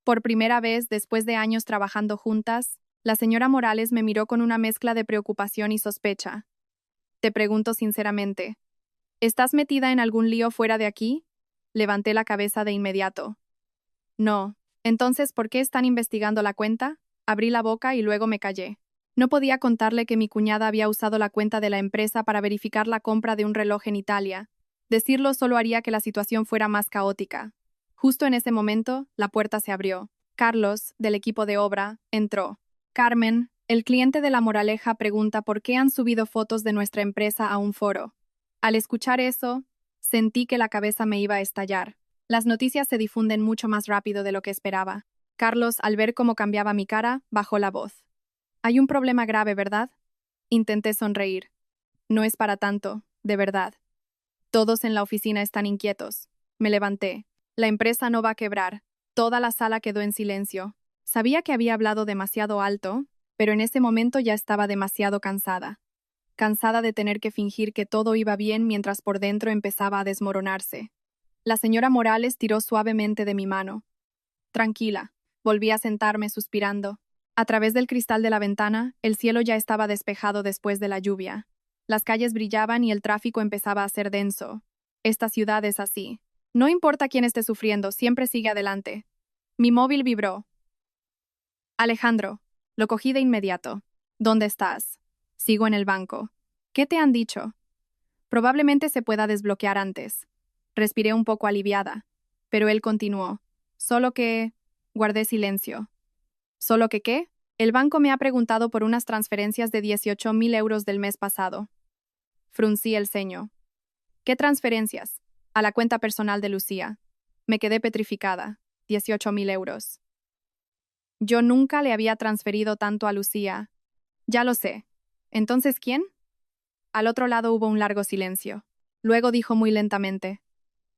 Por primera vez, después de años trabajando juntas, la señora Morales me miró con una mezcla de preocupación y sospecha. Te pregunto sinceramente, ¿estás metida en algún lío fuera de aquí? Levanté la cabeza de inmediato. No. Entonces, ¿por qué están investigando la cuenta? Abrí la boca y luego me callé. No podía contarle que mi cuñada había usado la cuenta de la empresa para verificar la compra de un reloj en Italia. Decirlo solo haría que la situación fuera más caótica. Justo en ese momento, la puerta se abrió. Carlos, del equipo de obra, entró. Carmen, el cliente de La Moraleja, pregunta por qué han subido fotos de nuestra empresa a un foro. Al escuchar eso, sentí que la cabeza me iba a estallar. Las noticias se difunden mucho más rápido de lo que esperaba. Carlos, al ver cómo cambiaba mi cara, bajó la voz. Hay un problema grave, ¿verdad? Intenté sonreír. No es para tanto, de verdad. Todos en la oficina están inquietos. Me levanté. La empresa no va a quebrar. Toda la sala quedó en silencio. Sabía que había hablado demasiado alto, pero en ese momento ya estaba demasiado cansada. Cansada de tener que fingir que todo iba bien mientras por dentro empezaba a desmoronarse. La señora Morales tiró suavemente de mi mano. Tranquila. Volví a sentarme suspirando. A través del cristal de la ventana, el cielo ya estaba despejado después de la lluvia. Las calles brillaban y el tráfico empezaba a ser denso. Esta ciudad es así. No importa quién esté sufriendo, siempre sigue adelante. Mi móvil vibró. Alejandro. Lo cogí de inmediato. ¿Dónde estás? Sigo en el banco. ¿Qué te han dicho? Probablemente se pueda desbloquear antes. Respiré un poco aliviada. Pero él continuó. Solo que... Guardé silencio. ¿Solo que qué? El banco me ha preguntado por unas transferencias de 18.000 euros del mes pasado. Fruncí el ceño. ¿Qué transferencias? A la cuenta personal de Lucía. Me quedé petrificada. 18.000 euros. Yo nunca le había transferido tanto a Lucía. Ya lo sé. ¿Entonces quién? Al otro lado hubo un largo silencio. Luego dijo muy lentamente: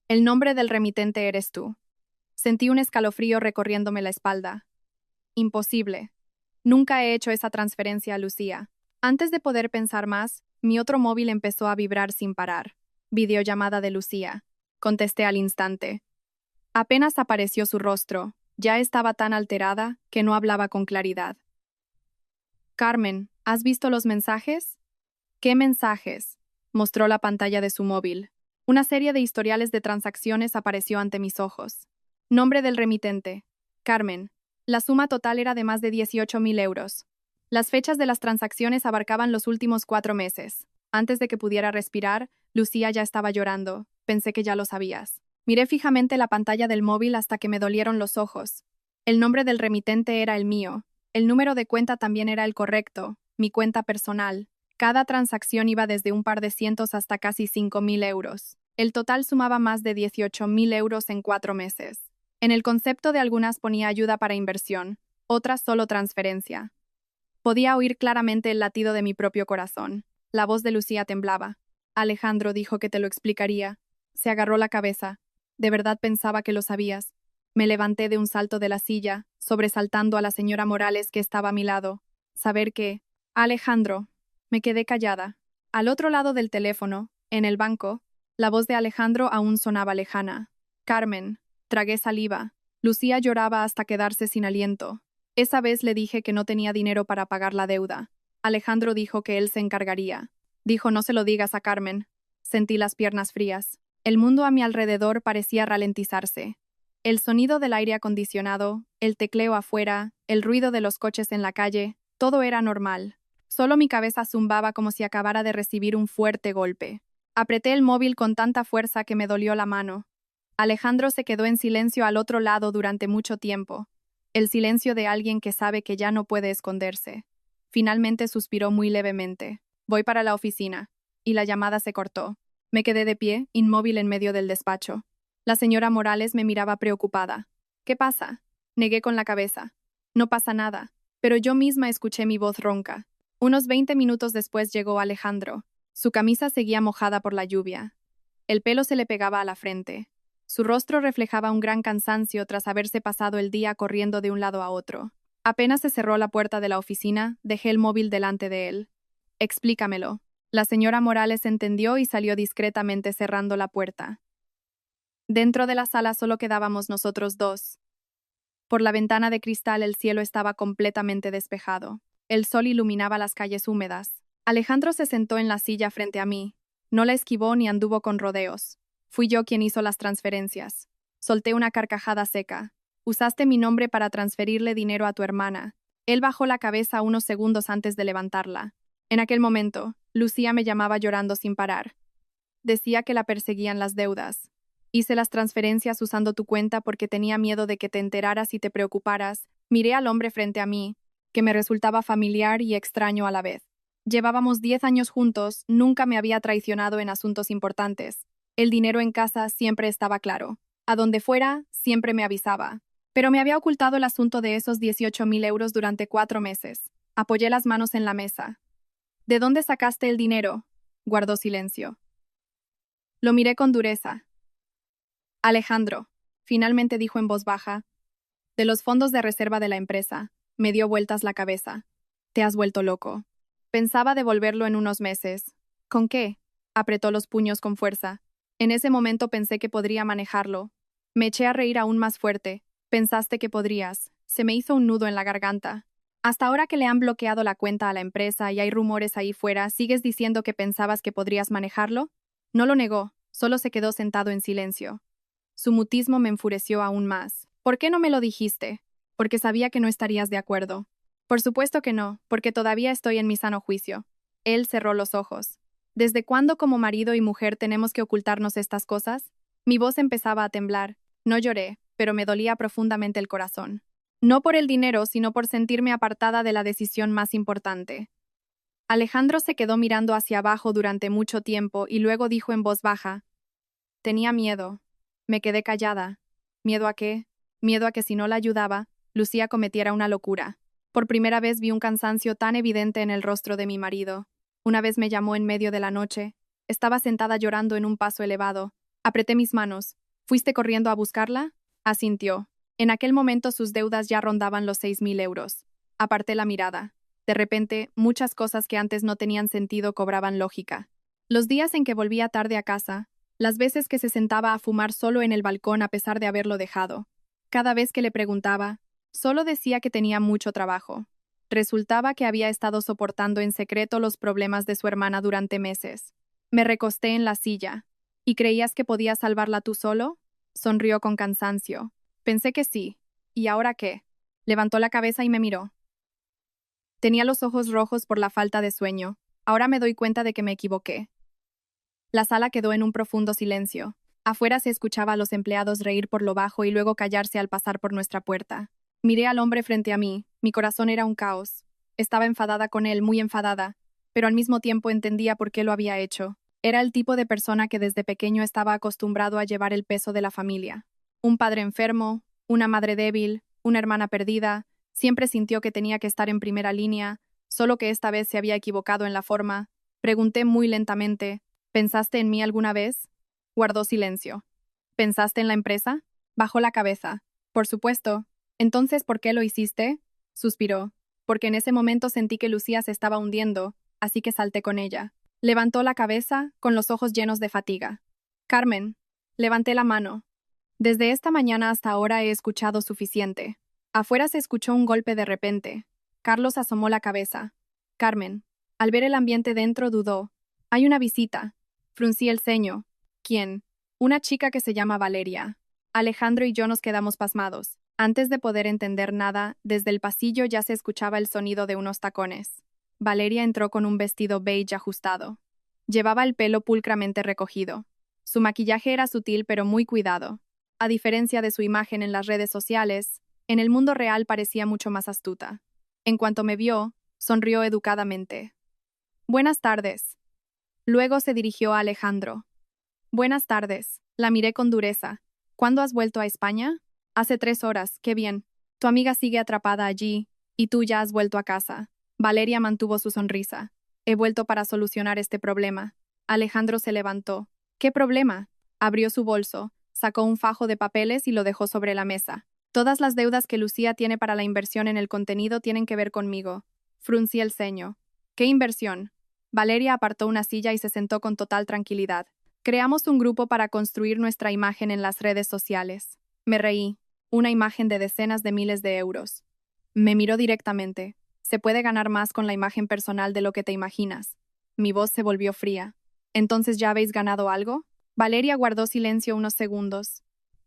el nombre del remitente eres tú. Sentí un escalofrío recorriéndome la espalda. Imposible. Nunca he hecho esa transferencia a Lucía. Antes de poder pensar más, mi otro móvil empezó a vibrar sin parar. Videollamada de Lucía. Contesté al instante. Apenas apareció su rostro. Ya estaba tan alterada que no hablaba con claridad. Carmen, ¿has visto los mensajes? ¿Qué mensajes? Mostró la pantalla de su móvil. Una serie de historiales de transacciones apareció ante mis ojos. Nombre del remitente: Carmen. La suma total era de más de 18.000 euros. Las fechas de las transacciones abarcaban los últimos 4 meses. Antes de que pudiera respirar, Lucía ya estaba llorando. Pensé que ya lo sabías. Miré fijamente la pantalla del móvil hasta que me dolieron los ojos. El nombre del remitente era el mío. El número de cuenta también era el correcto, mi cuenta personal. Cada transacción iba desde un par de cientos hasta casi 5.000 euros. El total sumaba más de 18.000 euros en 4 meses. En el concepto de algunas ponía ayuda para inversión, otras solo transferencia. Podía oír claramente el latido de mi propio corazón. La voz de Lucía temblaba. Alejandro dijo que te lo explicaría. Se agarró la cabeza. De verdad pensaba que lo sabías. Me levanté de un salto de la silla, sobresaltando a la señora Morales que estaba a mi lado. Saber que... Alejandro. Me quedé callada. Al otro lado del teléfono, en el banco, la voz de Alejandro aún sonaba lejana. Carmen. Tragué saliva. Lucía lloraba hasta quedarse sin aliento. Esa vez le dije que no tenía dinero para pagar la deuda. Alejandro dijo que él se encargaría. Dijo: no se lo digas a Carmen. Sentí las piernas frías. El mundo a mi alrededor parecía ralentizarse. El sonido del aire acondicionado, el tecleo afuera, el ruido de los coches en la calle, todo era normal. Solo mi cabeza zumbaba como si acabara de recibir un fuerte golpe. Apreté el móvil con tanta fuerza que me dolió la mano. Alejandro se quedó en silencio al otro lado durante mucho tiempo. El silencio de alguien que sabe que ya no puede esconderse. Finalmente suspiró muy levemente. Voy para la oficina. Y la llamada se cortó. Me quedé de pie, inmóvil en medio del despacho. La señora Morales me miraba preocupada. ¿Qué pasa? Negué con la cabeza. No pasa nada. Pero yo misma escuché mi voz ronca. Unos 20 minutos después llegó Alejandro. Su camisa seguía mojada por la lluvia. El pelo se le pegaba a la frente. Su rostro reflejaba un gran cansancio tras haberse pasado el día corriendo de un lado a otro. Apenas se cerró la puerta de la oficina, dejé el móvil delante de él. Explícamelo. La señora Morales entendió y salió discretamente cerrando la puerta. Dentro de la sala solo quedábamos nosotros dos. Por la ventana de cristal el cielo estaba completamente despejado. El sol iluminaba las calles húmedas. Alejandro se sentó en la silla frente a mí. No la esquivó ni anduvo con rodeos. Fui yo quien hizo las transferencias. Solté una carcajada seca. Usaste mi nombre para transferirle dinero a tu hermana. Él bajó la cabeza unos segundos antes de levantarla. En aquel momento, Lucía me llamaba llorando sin parar. Decía que la perseguían las deudas. Hice las transferencias usando tu cuenta porque tenía miedo de que te enteraras y te preocuparas. Miré al hombre frente a mí, que me resultaba familiar y extraño a la vez. Llevábamos 10 años juntos, nunca me había traicionado en asuntos importantes. El dinero en casa siempre estaba claro. A donde fuera, siempre me avisaba. Pero me había ocultado el asunto de esos 18.000 euros durante 4 meses. Apoyé las manos en la mesa. ¿De dónde sacaste el dinero? Guardó silencio. Lo miré con dureza. Alejandro, finalmente dijo en voz baja, de los fondos de reserva de la empresa. Me dio vueltas la cabeza. Te has vuelto loco. Pensaba devolverlo en unos meses. ¿Con qué? Apretó los puños con fuerza. En ese momento pensé que podría manejarlo. Me eché a reír aún más fuerte. Pensaste que podrías. Se me hizo un nudo en la garganta. Hasta ahora que le han bloqueado la cuenta a la empresa y hay rumores ahí fuera, ¿sigues diciendo que pensabas que podrías manejarlo? No lo negó, solo se quedó sentado en silencio. Su mutismo me enfureció aún más. ¿Por qué no me lo dijiste? Porque sabía que no estarías de acuerdo. Por supuesto que no, porque todavía estoy en mi sano juicio. Él cerró los ojos. ¿Desde cuándo como marido y mujer tenemos que ocultarnos estas cosas? Mi voz empezaba a temblar. No lloré, pero me dolía profundamente el corazón. No por el dinero, sino por sentirme apartada de la decisión más importante. Alejandro se quedó mirando hacia abajo durante mucho tiempo y luego dijo en voz baja: tenía miedo. Me quedé callada. ¿Miedo a qué? Miedo a que si no la ayudaba, Lucía cometiera una locura. Por primera vez vi un cansancio tan evidente en el rostro de mi marido. Una vez me llamó en medio de la noche. Estaba sentada llorando en un paso elevado. Apreté mis manos. ¿Fuiste corriendo a buscarla? Asintió. En aquel momento sus deudas ya rondaban los 6.000 euros. Aparté la mirada. De repente, muchas cosas que antes no tenían sentido cobraban lógica. Los días en que volvía tarde a casa, las veces que se sentaba a fumar solo en el balcón a pesar de haberlo dejado. Cada vez que le preguntaba, solo decía que tenía mucho trabajo. Resultaba que había estado soportando en secreto los problemas de su hermana durante meses. Me recosté en la silla. ¿Y creías que podías salvarla tú solo? Sonrió con cansancio. Pensé que sí. ¿Y ahora qué? Levantó la cabeza y me miró. Tenía los ojos rojos por la falta de sueño. Ahora me doy cuenta de que me equivoqué. La sala quedó en un profundo silencio. Afuera se escuchaba a los empleados reír por lo bajo y luego callarse al pasar por nuestra puerta. Miré al hombre frente a mí. Mi corazón era un caos. Estaba enfadada con él, muy enfadada, pero al mismo tiempo entendía por qué lo había hecho. Era el tipo de persona que desde pequeño estaba acostumbrado a llevar el peso de la familia. Un padre enfermo, una madre débil, una hermana perdida. Siempre sintió que tenía que estar en primera línea, solo que esta vez se había equivocado en la forma. Pregunté muy lentamente: ¿pensaste en mí alguna vez? Guardó silencio. ¿Pensaste en la empresa? Bajó la cabeza. Por supuesto. Entonces, ¿por qué lo hiciste? Suspiró. Porque en ese momento sentí que Lucía se estaba hundiendo, así que salté con ella. Levantó la cabeza, con los ojos llenos de fatiga. Carmen. Levanté la mano. Desde esta mañana hasta ahora he escuchado suficiente. Afuera se escuchó un golpe de repente. Carlos asomó la cabeza. Carmen. Al ver el ambiente dentro dudó. Hay una visita. Fruncí el ceño. ¿Quién? Una chica que se llama Valeria. Alejandro y yo nos quedamos pasmados. Antes de poder entender nada, desde el pasillo ya se escuchaba el sonido de unos tacones. Valeria entró con un vestido beige ajustado. Llevaba el pelo pulcramente recogido. Su maquillaje era sutil pero muy cuidado. A diferencia de su imagen en las redes sociales, en el mundo real parecía mucho más astuta. En cuanto me vio, sonrió educadamente. Buenas tardes. Luego se dirigió a Alejandro. Buenas tardes. La miré con dureza. ¿Cuándo has vuelto a España? Hace 3 horas, qué bien. Tu amiga sigue atrapada allí, y tú ya has vuelto a casa. Valeria mantuvo su sonrisa. He vuelto para solucionar este problema. Alejandro se levantó. ¿Qué problema? Abrió su bolso, sacó un fajo de papeles y lo dejó sobre la mesa. Todas las deudas que Lucía tiene para la inversión en el contenido tienen que ver conmigo. Fruncí el ceño. ¿Qué inversión? Valeria apartó una silla y se sentó con total tranquilidad. Creamos un grupo para construir nuestra imagen en las redes sociales. Me reí. Una imagen de decenas de miles de euros. Me miró directamente. Se puede ganar más con la imagen personal de lo que te imaginas. Mi voz se volvió fría. ¿Entonces ya habéis ganado algo? Valeria guardó silencio unos segundos.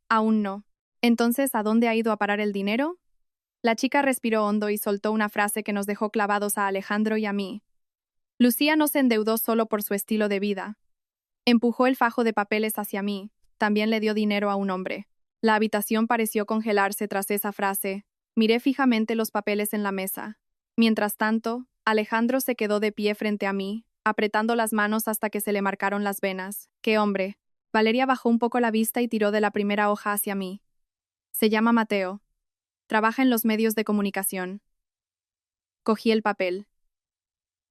Aún no. Entonces, ¿a dónde ha ido a parar el dinero? La chica respiró hondo y soltó una frase que nos dejó clavados a Alejandro y a mí. Lucía no se endeudó solo por su estilo de vida. Empujó el fajo de papeles hacia mí. También le dio dinero a un hombre. La habitación pareció congelarse tras esa frase. Miré fijamente los papeles en la mesa. Mientras tanto, Alejandro se quedó de pie frente a mí, apretando las manos hasta que se le marcaron las venas. ¡Qué hombre! Valeria bajó un poco la vista y tiró de la primera hoja hacia mí. Se llama Mateo. Trabaja en los medios de comunicación. Cogí el papel.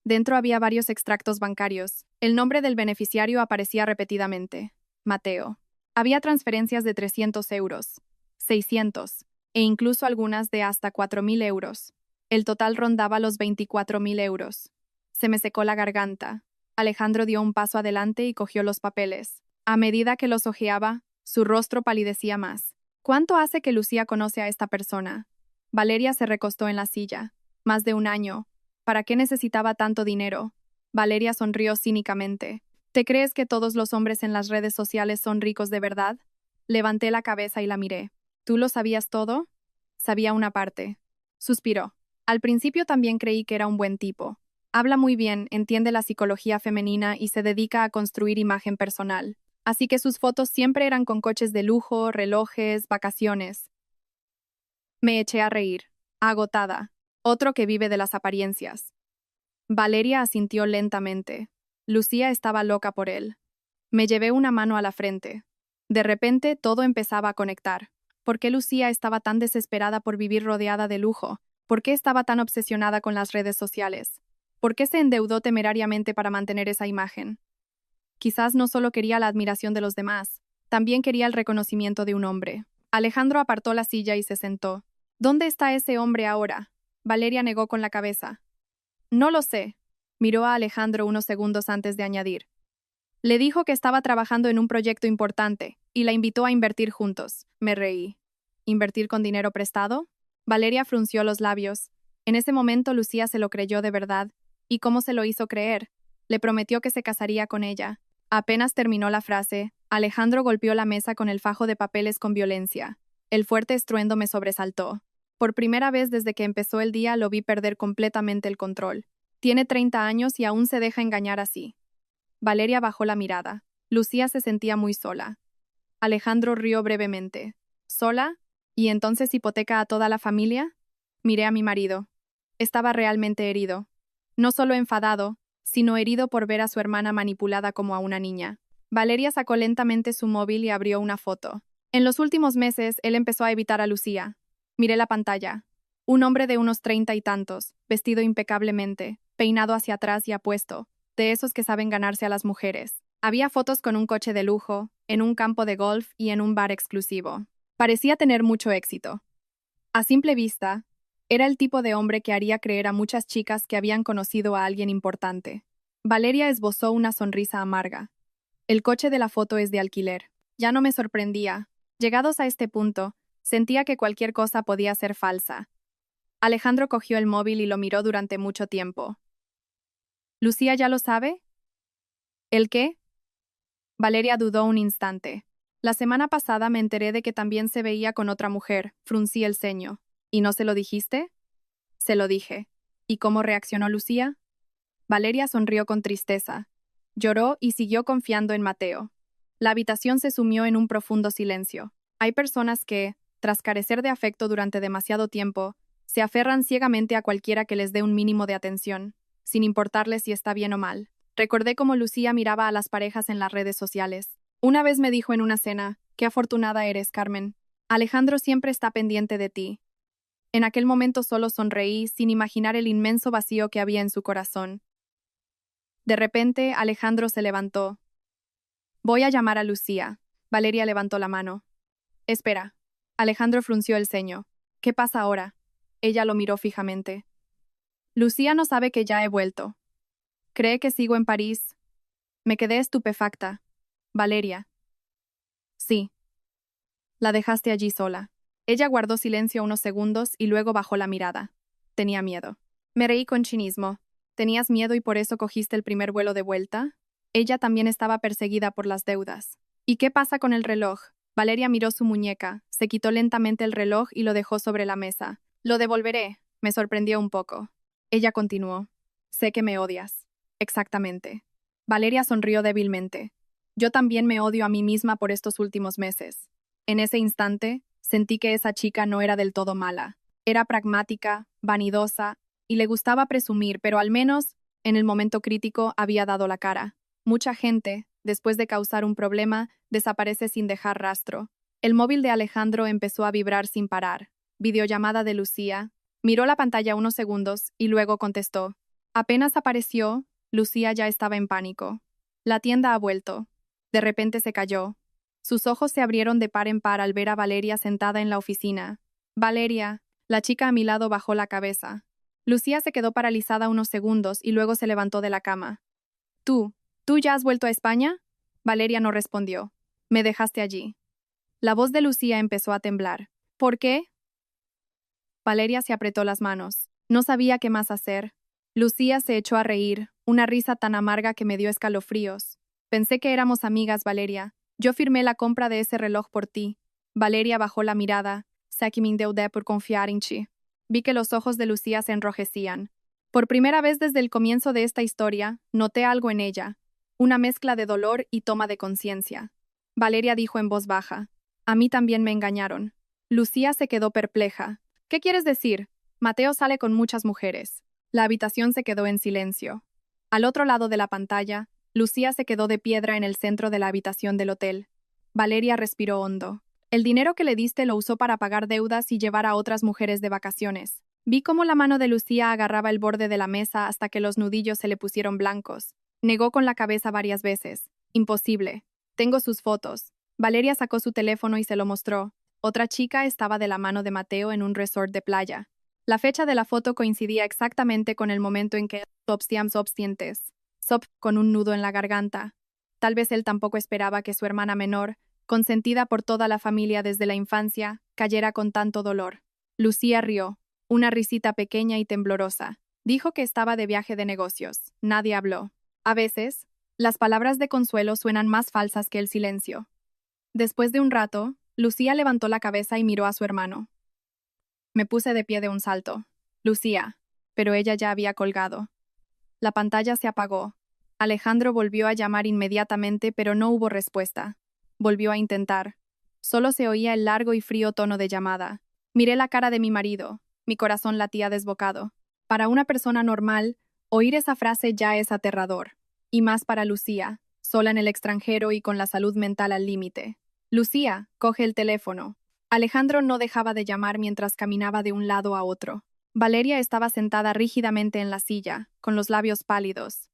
Dentro había varios extractos bancarios. El nombre del beneficiario aparecía repetidamente. Mateo. Había transferencias de 300 euros, 600, e incluso algunas de hasta 4.000 euros. El total rondaba los 24.000 euros. Se me secó la garganta. Alejandro dio un paso adelante y cogió los papeles. A medida que los hojeaba, su rostro palidecía más. ¿Cuánto hace que Lucía conoce a esta persona? Valeria se recostó en la silla. Más de 1 año. ¿Para qué necesitaba tanto dinero? Valeria sonrió cínicamente. ¿Te crees que todos los hombres en las redes sociales son ricos de verdad? Levanté la cabeza y la miré. ¿Tú lo sabías todo? Sabía una parte. Suspiró. Al principio también creí que era un buen tipo. Habla muy bien, entiende la psicología femenina y se dedica a construir imagen personal. Así que sus fotos siempre eran con coches de lujo, relojes, vacaciones. Me eché a reír, agotada. Otro que vive de las apariencias. Valeria asintió lentamente. Lucía estaba loca por él. Me llevé una mano a la frente. De repente todo empezaba a conectar. ¿Por qué Lucía estaba tan desesperada por vivir rodeada de lujo? ¿Por qué estaba tan obsesionada con las redes sociales? ¿Por qué se endeudó temerariamente para mantener esa imagen? Quizás no solo quería la admiración de los demás, también quería el reconocimiento de un hombre. Alejandro apartó la silla y se sentó. ¿Dónde está ese hombre ahora? Valeria negó con la cabeza. No lo sé. Miró a Alejandro unos segundos antes de añadir. Le dijo que estaba trabajando en un proyecto importante y la invitó a invertir juntos. Me reí. ¿Invertir con dinero prestado? Valeria frunció los labios. En ese momento Lucía se lo creyó de verdad. ¿Y cómo se lo hizo creer? Le prometió que se casaría con ella. Apenas terminó la frase, Alejandro golpeó la mesa con el fajo de papeles con violencia. El fuerte estruendo me sobresaltó. Por primera vez desde que empezó el día lo vi perder completamente el control. Tiene 30 años y aún se deja engañar así. Valeria bajó la mirada. Lucía se sentía muy sola. Alejandro rió brevemente. ¿Sola? ¿Y entonces hipoteca a toda la familia? Miré a mi marido. Estaba realmente herido. No solo enfadado, sino herido por ver a su hermana manipulada como a una niña. Valeria sacó lentamente su móvil y abrió una foto. En los últimos meses, él empezó a evitar a Lucía. Miré la pantalla. Un hombre de unos 30 y tantos, vestido impecablemente, peinado hacia atrás y apuesto, de esos que saben ganarse a las mujeres. Había fotos con un coche de lujo, en un campo de golf y en un bar exclusivo. Parecía tener mucho éxito. A simple vista, era el tipo de hombre que haría creer a muchas chicas que habían conocido a alguien importante. Valeria esbozó una sonrisa amarga. El coche de la foto es de alquiler. Ya no me sorprendía. Llegados a este punto, sentía que cualquier cosa podía ser falsa. Alejandro cogió el móvil y lo miró durante mucho tiempo. ¿Lucía ya lo sabe? ¿El qué? Valeria dudó un instante. La semana pasada me enteré de que también se veía con otra mujer, fruncí el ceño. ¿Y no se lo dijiste? Se lo dije. ¿Y cómo reaccionó Lucía? Valeria sonrió con tristeza. Lloró y siguió confiando en Mateo. La habitación se sumió en un profundo silencio. Hay personas que, tras carecer de afecto durante demasiado tiempo, se aferran ciegamente a cualquiera que les dé un mínimo de atención, sin importarles si está bien o mal. Recordé cómo Lucía miraba a las parejas en las redes sociales. Una vez me dijo en una cena, «Qué afortunada eres, Carmen. Alejandro siempre está pendiente de ti». En aquel momento solo sonreí, sin imaginar el inmenso vacío que había en su corazón. De repente, Alejandro se levantó. «Voy a llamar a Lucía». Valeria levantó la mano. «Espera». Alejandro frunció el ceño. «¿Qué pasa ahora?» Ella lo miró fijamente. «Lucía no sabe que ya he vuelto. ¿Cree que sigo en París?» Me quedé estupefacta. «Valeria». «Sí». «La dejaste allí sola». Ella guardó silencio unos segundos y luego bajó la mirada. Tenía miedo. Me reí con cinismo. ¿Tenías miedo y por eso cogiste el primer vuelo de vuelta? Ella también estaba perseguida por las deudas. ¿Y qué pasa con el reloj? Valeria miró su muñeca, se quitó lentamente el reloj y lo dejó sobre la mesa. Lo devolveré. Me sorprendió un poco. Ella continuó. Sé que me odias. Exactamente. Valeria sonrió débilmente. Yo también me odio a mí misma por estos últimos meses. En ese instante, sentí que esa chica no era del todo mala. Era pragmática, vanidosa, y le gustaba presumir, pero al menos, en el momento crítico, había dado la cara. Mucha gente, después de causar un problema, desaparece sin dejar rastro. El móvil de Alejandro empezó a vibrar sin parar. Videollamada de Lucía. Miró la pantalla unos segundos y luego contestó. Apenas apareció, Lucía ya estaba en pánico. La tienda ha vuelto. De repente se calló. Sus ojos se abrieron de par en par al ver a Valeria sentada en la oficina. Valeria, la chica a mi lado bajó la cabeza. Lucía se quedó paralizada unos segundos y luego se levantó de la cama. ¿Tú ya has vuelto a España? Valeria no respondió. Me dejaste allí. La voz de Lucía empezó a temblar. ¿Por qué? Valeria se apretó las manos. No sabía qué más hacer. Lucía se echó a reír, una risa tan amarga que me dio escalofríos. Pensé que éramos amigas, Valeria. Yo firmé la compra de ese reloj por ti. Valeria bajó la mirada. Sé que me endeudé por confiar en ti. Vi que los ojos de Lucía se enrojecían. Por primera vez desde el comienzo de esta historia, noté algo en ella. Una mezcla de dolor y toma de conciencia. Valeria dijo en voz baja. A mí también me engañaron. Lucía se quedó perpleja. ¿Qué quieres decir? Mateo sale con muchas mujeres. La habitación se quedó en silencio. Al otro lado de la pantalla, Lucía se quedó de piedra en el centro de la habitación del hotel. Valeria respiró hondo. El dinero que le diste lo usó para pagar deudas y llevar a otras mujeres de vacaciones. Vi cómo la mano de Lucía agarraba el borde de la mesa hasta que los nudillos se le pusieron blancos. Negó con la cabeza varias veces. Imposible. Tengo sus fotos. Valeria sacó su teléfono y se lo mostró. Otra chica estaba de la mano de Mateo en un resort de playa. La fecha de la foto coincidía exactamente con el momento en que sientes. Sop con un nudo en la garganta. Tal vez él tampoco esperaba que su hermana menor, consentida por toda la familia desde la infancia, cayera con tanto dolor. Lucía rió, una risita pequeña y temblorosa. Dijo que estaba de viaje de negocios. Nadie habló. A veces, las palabras de consuelo suenan más falsas que el silencio. Después de un rato, Lucía levantó la cabeza y miró a su hermano. Me puse de pie de un salto. Lucía, pero ella ya había colgado. La pantalla se apagó. Alejandro volvió a llamar inmediatamente, pero no hubo respuesta. Volvió a intentar. Solo se oía el largo y frío tono de llamada. Miré la cara de mi marido. Mi corazón latía desbocado. Para una persona normal, oír esa frase ya es aterrador. Y más para Lucía, sola en el extranjero y con la salud mental al límite. Lucía, coge el teléfono. Alejandro no dejaba de llamar mientras caminaba de un lado a otro. Valeria estaba sentada rígidamente en la silla, con los labios pálidos.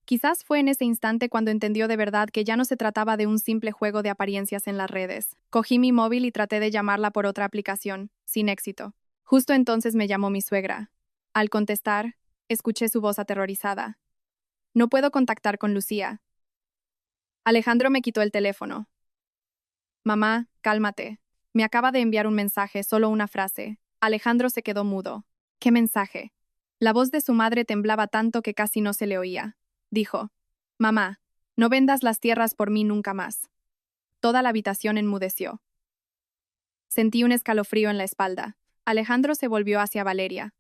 Quizás fue en ese instante cuando entendió de verdad que ya no se trataba de un simple juego de apariencias en las redes. Cogí mi móvil y traté de llamarla por otra aplicación, sin éxito. Justo entonces me llamó mi suegra. Al contestar, escuché su voz aterrorizada. No puedo contactar con Lucía. Alejandro me quitó el teléfono. Mamá, cálmate. Me acaba de enviar un mensaje, solo una frase. Alejandro se quedó mudo. ¿Qué mensaje? La voz de su madre temblaba tanto que casi no se le oía. Dijo, mamá, no vendas las tierras por mí nunca más. Toda la habitación enmudeció. Sentí un escalofrío en la espalda. Alejandro se volvió hacia Valeria.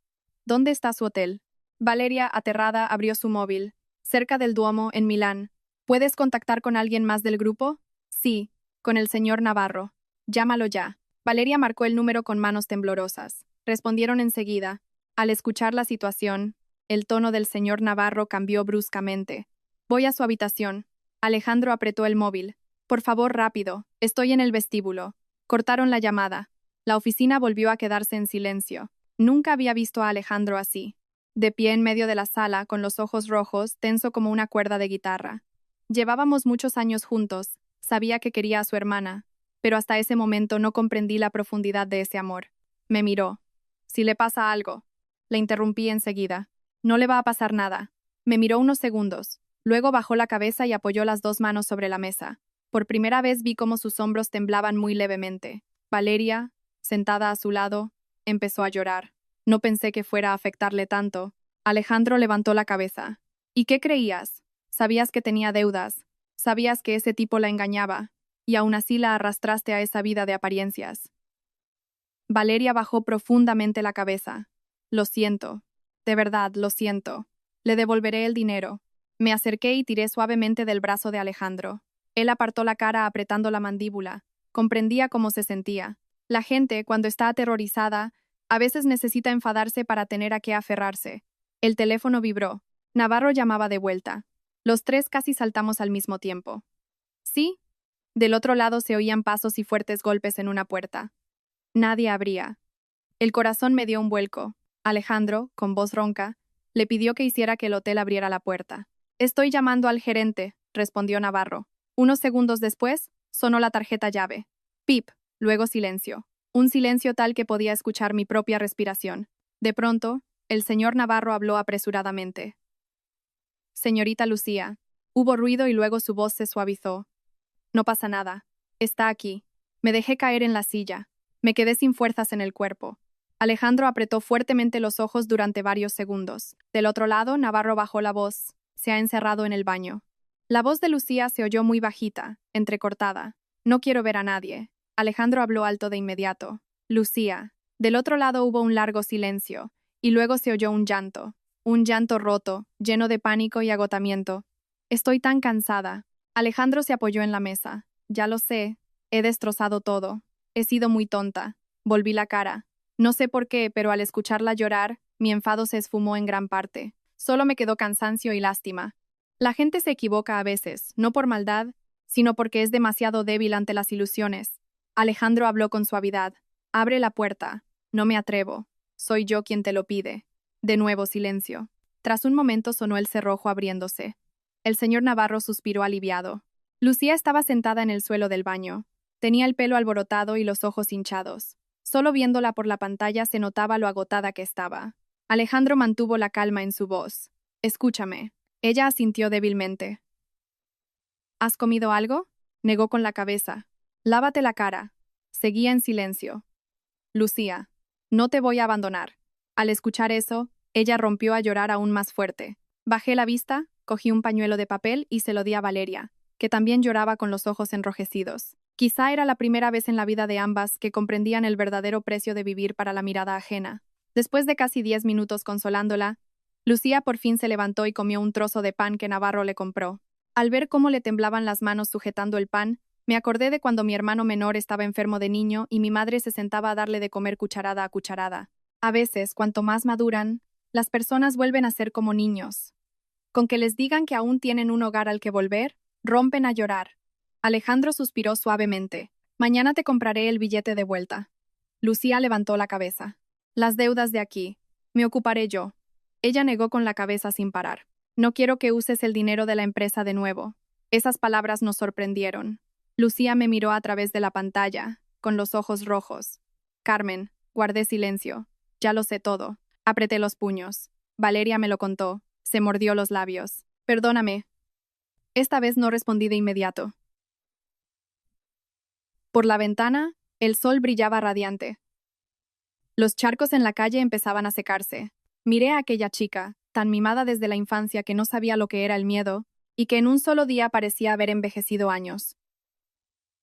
¿Dónde está su hotel? Valeria, aterrada, abrió su móvil. Cerca del Duomo, en Milán. ¿Puedes contactar con alguien más del grupo? Sí, con el señor Navarro. Llámalo ya. Valeria marcó el número con manos temblorosas. Respondieron enseguida. Al escuchar la situación, el tono del señor Navarro cambió bruscamente. Voy a su habitación. Alejandro apretó el móvil. Por favor, rápido. Estoy en el vestíbulo. Cortaron la llamada. La oficina volvió a quedarse en silencio. Nunca había visto a Alejandro así. De pie en medio de la sala, con los ojos rojos, tenso como una cuerda de guitarra. Llevábamos muchos años juntos. Sabía que quería a su hermana, pero hasta ese momento no comprendí la profundidad de ese amor. Me miró. Si le pasa algo. Le interrumpí enseguida. No le va a pasar nada. Me miró unos segundos. Luego bajó la cabeza y apoyó las dos manos sobre la mesa. Por primera vez vi cómo sus hombros temblaban muy levemente. Valeria, sentada a su lado, empezó a llorar. No pensé que fuera a afectarle tanto. Alejandro levantó la cabeza. ¿Y qué creías? Sabías que tenía deudas. Sabías que ese tipo la engañaba. Y aún así la arrastraste a esa vida de apariencias. Valeria bajó profundamente la cabeza. Lo siento. De verdad, lo siento. Le devolveré el dinero. Me acerqué y tiré suavemente del brazo de Alejandro. Él apartó la cara apretando la mandíbula. Comprendía cómo se sentía. La gente, cuando está aterrorizada, a veces necesita enfadarse para tener a qué aferrarse. El teléfono vibró. Navarro llamaba de vuelta. Los tres casi saltamos al mismo tiempo. ¿Sí? Del otro lado se oían pasos y fuertes golpes en una puerta. Nadie abría. El corazón me dio un vuelco. Alejandro, con voz ronca, le pidió que hiciera que el hotel abriera la puerta. Estoy llamando al gerente, respondió Navarro. Unos segundos después, sonó la tarjeta llave. Pip, luego silencio. Un silencio tal que podía escuchar mi propia respiración. De pronto, el señor Navarro habló apresuradamente. Señorita Lucía. Hubo ruido y luego su voz se suavizó. No pasa nada. Está aquí. Me dejé caer en la silla. Me quedé sin fuerzas en el cuerpo. Alejandro apretó fuertemente los ojos durante varios segundos. Del otro lado, Navarro bajó la voz. Se ha encerrado en el baño. La voz de Lucía se oyó muy bajita, entrecortada. No quiero ver a nadie. Alejandro habló alto de inmediato. Lucía. Del otro lado hubo un largo silencio, y luego se oyó un llanto roto, lleno de pánico y agotamiento. Estoy tan cansada. Alejandro se apoyó en la mesa. Ya lo sé. He destrozado todo. He sido muy tonta. Volví la cara. No sé por qué, pero al escucharla llorar, mi enfado se esfumó en gran parte. Solo me quedó cansancio y lástima. La gente se equivoca a veces, no por maldad, sino porque es demasiado débil ante las ilusiones. Alejandro habló con suavidad. Abre la puerta. No me atrevo. Soy yo quien te lo pide. De nuevo silencio. Tras un momento sonó el cerrojo abriéndose. El señor Navarro suspiró aliviado. Lucía estaba sentada en el suelo del baño. Tenía el pelo alborotado y los ojos hinchados. Solo viéndola por la pantalla se notaba lo agotada que estaba. Alejandro mantuvo la calma en su voz. Escúchame. Ella asintió débilmente. ¿Has comido algo? Negó con la cabeza. Lávate la cara. Seguía en silencio. Lucía, no te voy a abandonar. Al escuchar eso, ella rompió a llorar aún más fuerte. Bajé la vista, cogí un pañuelo de papel y se lo di a Valeria, que también lloraba con los ojos enrojecidos. Quizá era la primera vez en la vida de ambas que comprendían el verdadero precio de vivir para la mirada ajena. Después de casi 10 minutos consolándola, Lucía por fin se levantó y comió un trozo de pan que Navarro le compró. Al ver cómo le temblaban las manos sujetando el pan, me acordé de cuando mi hermano menor estaba enfermo de niño y mi madre se sentaba a darle de comer cucharada a cucharada. A veces, cuanto más maduran, las personas vuelven a ser como niños. Con que les digan que aún tienen un hogar al que volver, rompen a llorar. Alejandro suspiró suavemente. Mañana te compraré el billete de vuelta. Lucía levantó la cabeza. Las deudas de aquí. Me ocuparé yo. Ella negó con la cabeza sin parar. No quiero que uses el dinero de la empresa de nuevo. Esas palabras nos sorprendieron. Lucía me miró a través de la pantalla, con los ojos rojos. Carmen, guardé silencio. Ya lo sé todo. Apreté los puños. Valeria me lo contó. Se mordió los labios. Perdóname. Esta vez no respondí de inmediato. Por la ventana, el sol brillaba radiante. Los charcos en la calle empezaban a secarse. Miré a aquella chica, tan mimada desde la infancia que no sabía lo que era el miedo, y que en un solo día parecía haber envejecido años.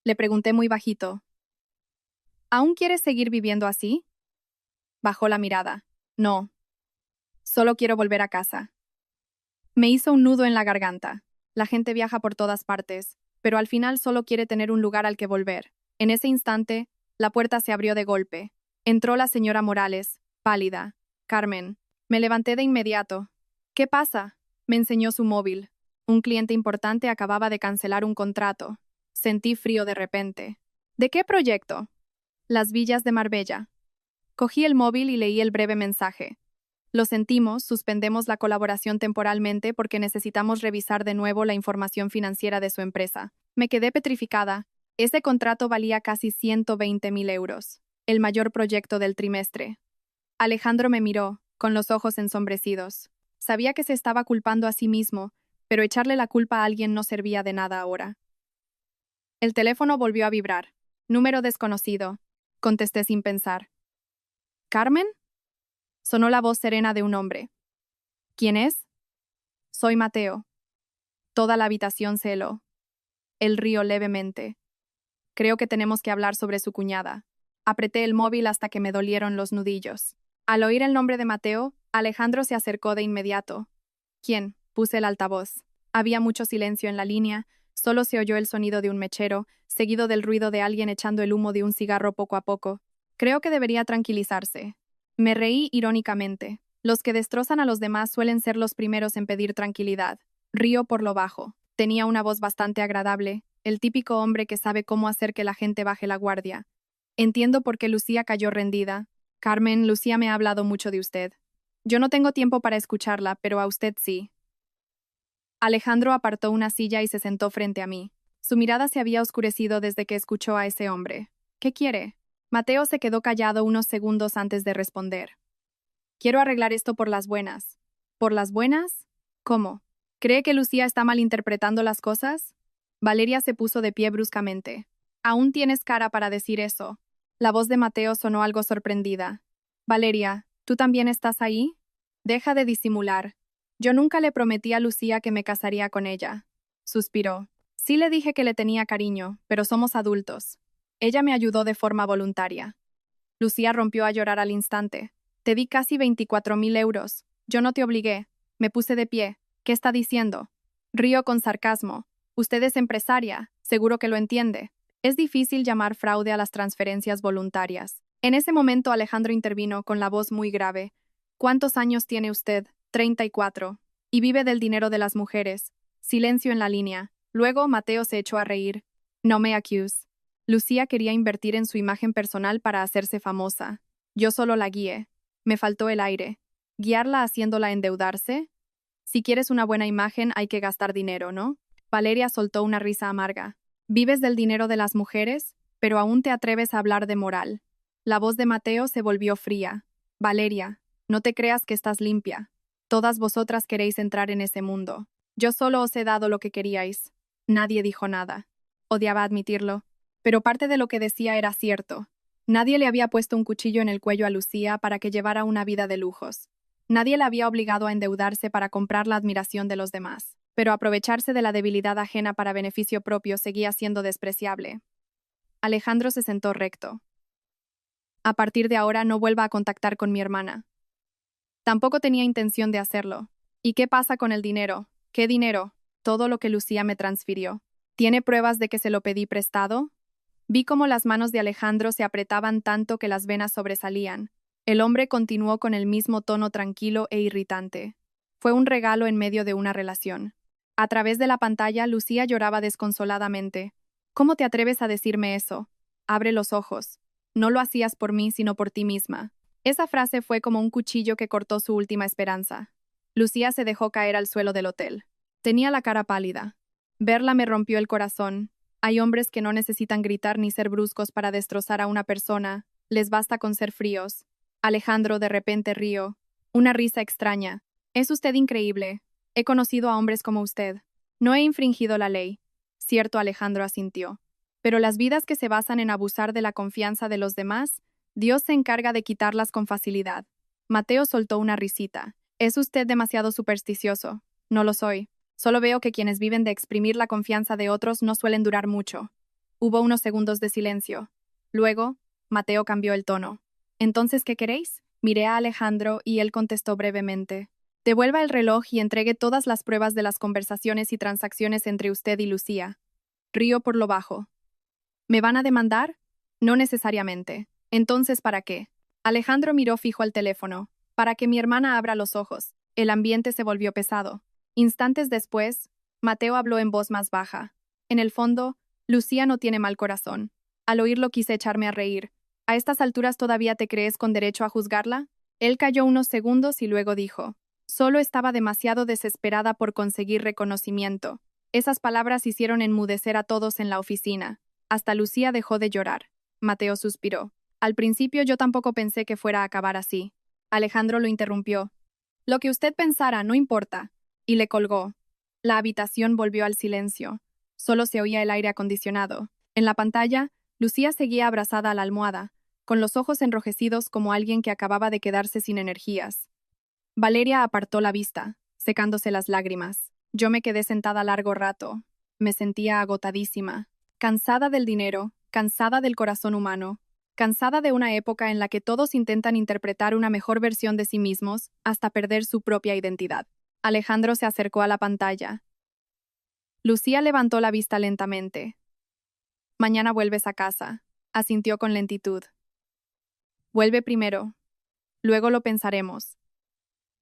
Le pregunté muy bajito. ¿Aún quieres seguir viviendo así? Bajó la mirada. No. Solo quiero volver a casa. Me hizo un nudo en la garganta. La gente viaja por todas partes, pero al final solo quiere tener un lugar al que volver. En ese instante, la puerta se abrió de golpe. Entró la señora Morales, pálida. Carmen. Me levanté de inmediato. ¿Qué pasa? Me enseñó su móvil. Un cliente importante acababa de cancelar un contrato. Sentí frío de repente. ¿De qué proyecto? Las villas de Marbella. Cogí el móvil y leí el breve mensaje. Lo sentimos, suspendemos la colaboración temporalmente porque necesitamos revisar de nuevo la información financiera de su empresa. Me quedé petrificada. Ese contrato valía casi 120.000 euros. El mayor proyecto del trimestre. Alejandro me miró, con los ojos ensombrecidos. Sabía que se estaba culpando a sí mismo, pero echarle la culpa a alguien no servía de nada ahora. El teléfono volvió a vibrar. Número desconocido. Contesté sin pensar. ¿Carmen? Sonó la voz serena de un hombre. ¿Quién es? Soy Mateo. Toda la habitación se heló. Él rió levemente. Creo que tenemos que hablar sobre su cuñada. Apreté el móvil hasta que me dolieron los nudillos. Al oír el nombre de Mateo, Alejandro se acercó de inmediato. ¿Quién? Puse el altavoz. Había mucho silencio en la línea, solo se oyó el sonido de un mechero, seguido del ruido de alguien echando el humo de un cigarro poco a poco. Creo que debería tranquilizarse. Me reí irónicamente. Los que destrozan a los demás suelen ser los primeros en pedir tranquilidad. Río por lo bajo. Tenía una voz bastante agradable, el típico hombre que sabe cómo hacer que la gente baje la guardia. Entiendo por qué Lucía cayó rendida. Carmen, Lucía me ha hablado mucho de usted. Yo no tengo tiempo para escucharla, pero a usted sí. Alejandro apartó una silla y se sentó frente a mí. Su mirada se había oscurecido desde que escuchó a ese hombre. ¿Qué quiere? Mateo se quedó callado unos segundos antes de responder. Quiero arreglar esto por las buenas. ¿Por las buenas? ¿Cómo? ¿Cree que Lucía está malinterpretando las cosas? Valeria se puso de pie bruscamente. Aún tienes cara para decir eso. La voz de Mateo sonó algo sorprendida. Valeria, ¿tú también estás ahí? Deja de disimular. Yo nunca le prometí a Lucía que me casaría con ella. Suspiró. Sí le dije que le tenía cariño, pero somos adultos. Ella me ayudó de forma voluntaria. Lucía rompió a llorar al instante. Te di casi 24.000 euros. Yo no te obligué. Me puse de pie. ¿Qué está diciendo? Río con sarcasmo. Usted es empresaria. Seguro que lo entiende. Es difícil llamar fraude a las transferencias voluntarias. En ese momento Alejandro intervino con la voz muy grave. ¿Cuántos años tiene usted? 34. Y vive del dinero de las mujeres. Silencio en la línea. Luego Mateo se echó a reír. No me accuse. Lucía quería invertir en su imagen personal para hacerse famosa. Yo solo la guié. Me faltó el aire. ¿Guiarla haciéndola endeudarse? Si quieres una buena imagen hay que gastar dinero, ¿no? Valeria soltó una risa amarga. ¿Vives del dinero de las mujeres? Pero aún te atreves a hablar de moral. La voz de Mateo se volvió fría. Valeria, no te creas que estás limpia. Todas vosotras queréis entrar en ese mundo. Yo solo os he dado lo que queríais. Nadie dijo nada. Odiaba admitirlo. Pero parte de lo que decía era cierto. Nadie le había puesto un cuchillo en el cuello a Lucía para que llevara una vida de lujos. Nadie la había obligado a endeudarse para comprar la admiración de los demás. Pero aprovecharse de la debilidad ajena para beneficio propio seguía siendo despreciable. Alejandro se sentó recto. A partir de ahora no vuelva a contactar con mi hermana. Tampoco tenía intención de hacerlo. ¿Y qué pasa con el dinero? ¿Qué dinero? Todo lo que Lucía me transfirió. ¿Tiene pruebas de que se lo pedí prestado? Vi cómo las manos de Alejandro se apretaban tanto que las venas sobresalían. El hombre continuó con el mismo tono tranquilo e irritante. Fue un regalo en medio de una relación. A través de la pantalla, Lucía lloraba desconsoladamente. ¿Cómo te atreves a decirme eso? Abre los ojos. No lo hacías por mí, sino por ti misma. Esa frase fue como un cuchillo que cortó su última esperanza. Lucía se dejó caer al suelo del hotel. Tenía la cara pálida. Verla me rompió el corazón. Hay hombres que no necesitan gritar ni ser bruscos para destrozar a una persona. Les basta con ser fríos. Alejandro de repente rió. Una risa extraña. Es usted increíble. He conocido a hombres como usted. No he infringido la ley. Cierto, Alejandro asintió. Pero las vidas que se basan en abusar de la confianza de los demás, Dios se encarga de quitarlas con facilidad. Mateo soltó una risita. Es usted demasiado supersticioso. No lo soy. Solo veo que quienes viven de exprimir la confianza de otros no suelen durar mucho. Hubo unos segundos de silencio. Luego, Mateo cambió el tono. ¿Entonces qué queréis? Miré a Alejandro y él contestó brevemente. Devuelva el reloj y entregue todas las pruebas de las conversaciones y transacciones entre usted y Lucía. Río por lo bajo. ¿Me van a demandar? No necesariamente. Entonces, ¿para qué? Alejandro miró fijo al teléfono. Para que mi hermana abra los ojos. El ambiente se volvió pesado. Instantes después, Mateo habló en voz más baja. En el fondo, Lucía no tiene mal corazón. Al oírlo quise echarme a reír. ¿A estas alturas todavía te crees con derecho a juzgarla? Él calló unos segundos y luego dijo. Solo estaba demasiado desesperada por conseguir reconocimiento. Esas palabras hicieron enmudecer a todos en la oficina. Hasta Lucía dejó de llorar. Mateo suspiró. Al principio yo tampoco pensé que fuera a acabar así. Alejandro lo interrumpió. Lo que usted pensara, no importa. Y le colgó. La habitación volvió al silencio. Solo se oía el aire acondicionado. En la pantalla, Lucía seguía abrazada a la almohada, con los ojos enrojecidos como alguien que acababa de quedarse sin energías. Valeria apartó la vista, secándose las lágrimas. Yo me quedé sentada largo rato. Me sentía agotadísima. Cansada del dinero, cansada del corazón humano, cansada de una época en la que todos intentan interpretar una mejor versión de sí mismos hasta perder su propia identidad. Alejandro se acercó a la pantalla. Lucía levantó la vista lentamente. Mañana vuelves a casa, asintió con lentitud. Vuelve primero. Luego lo pensaremos.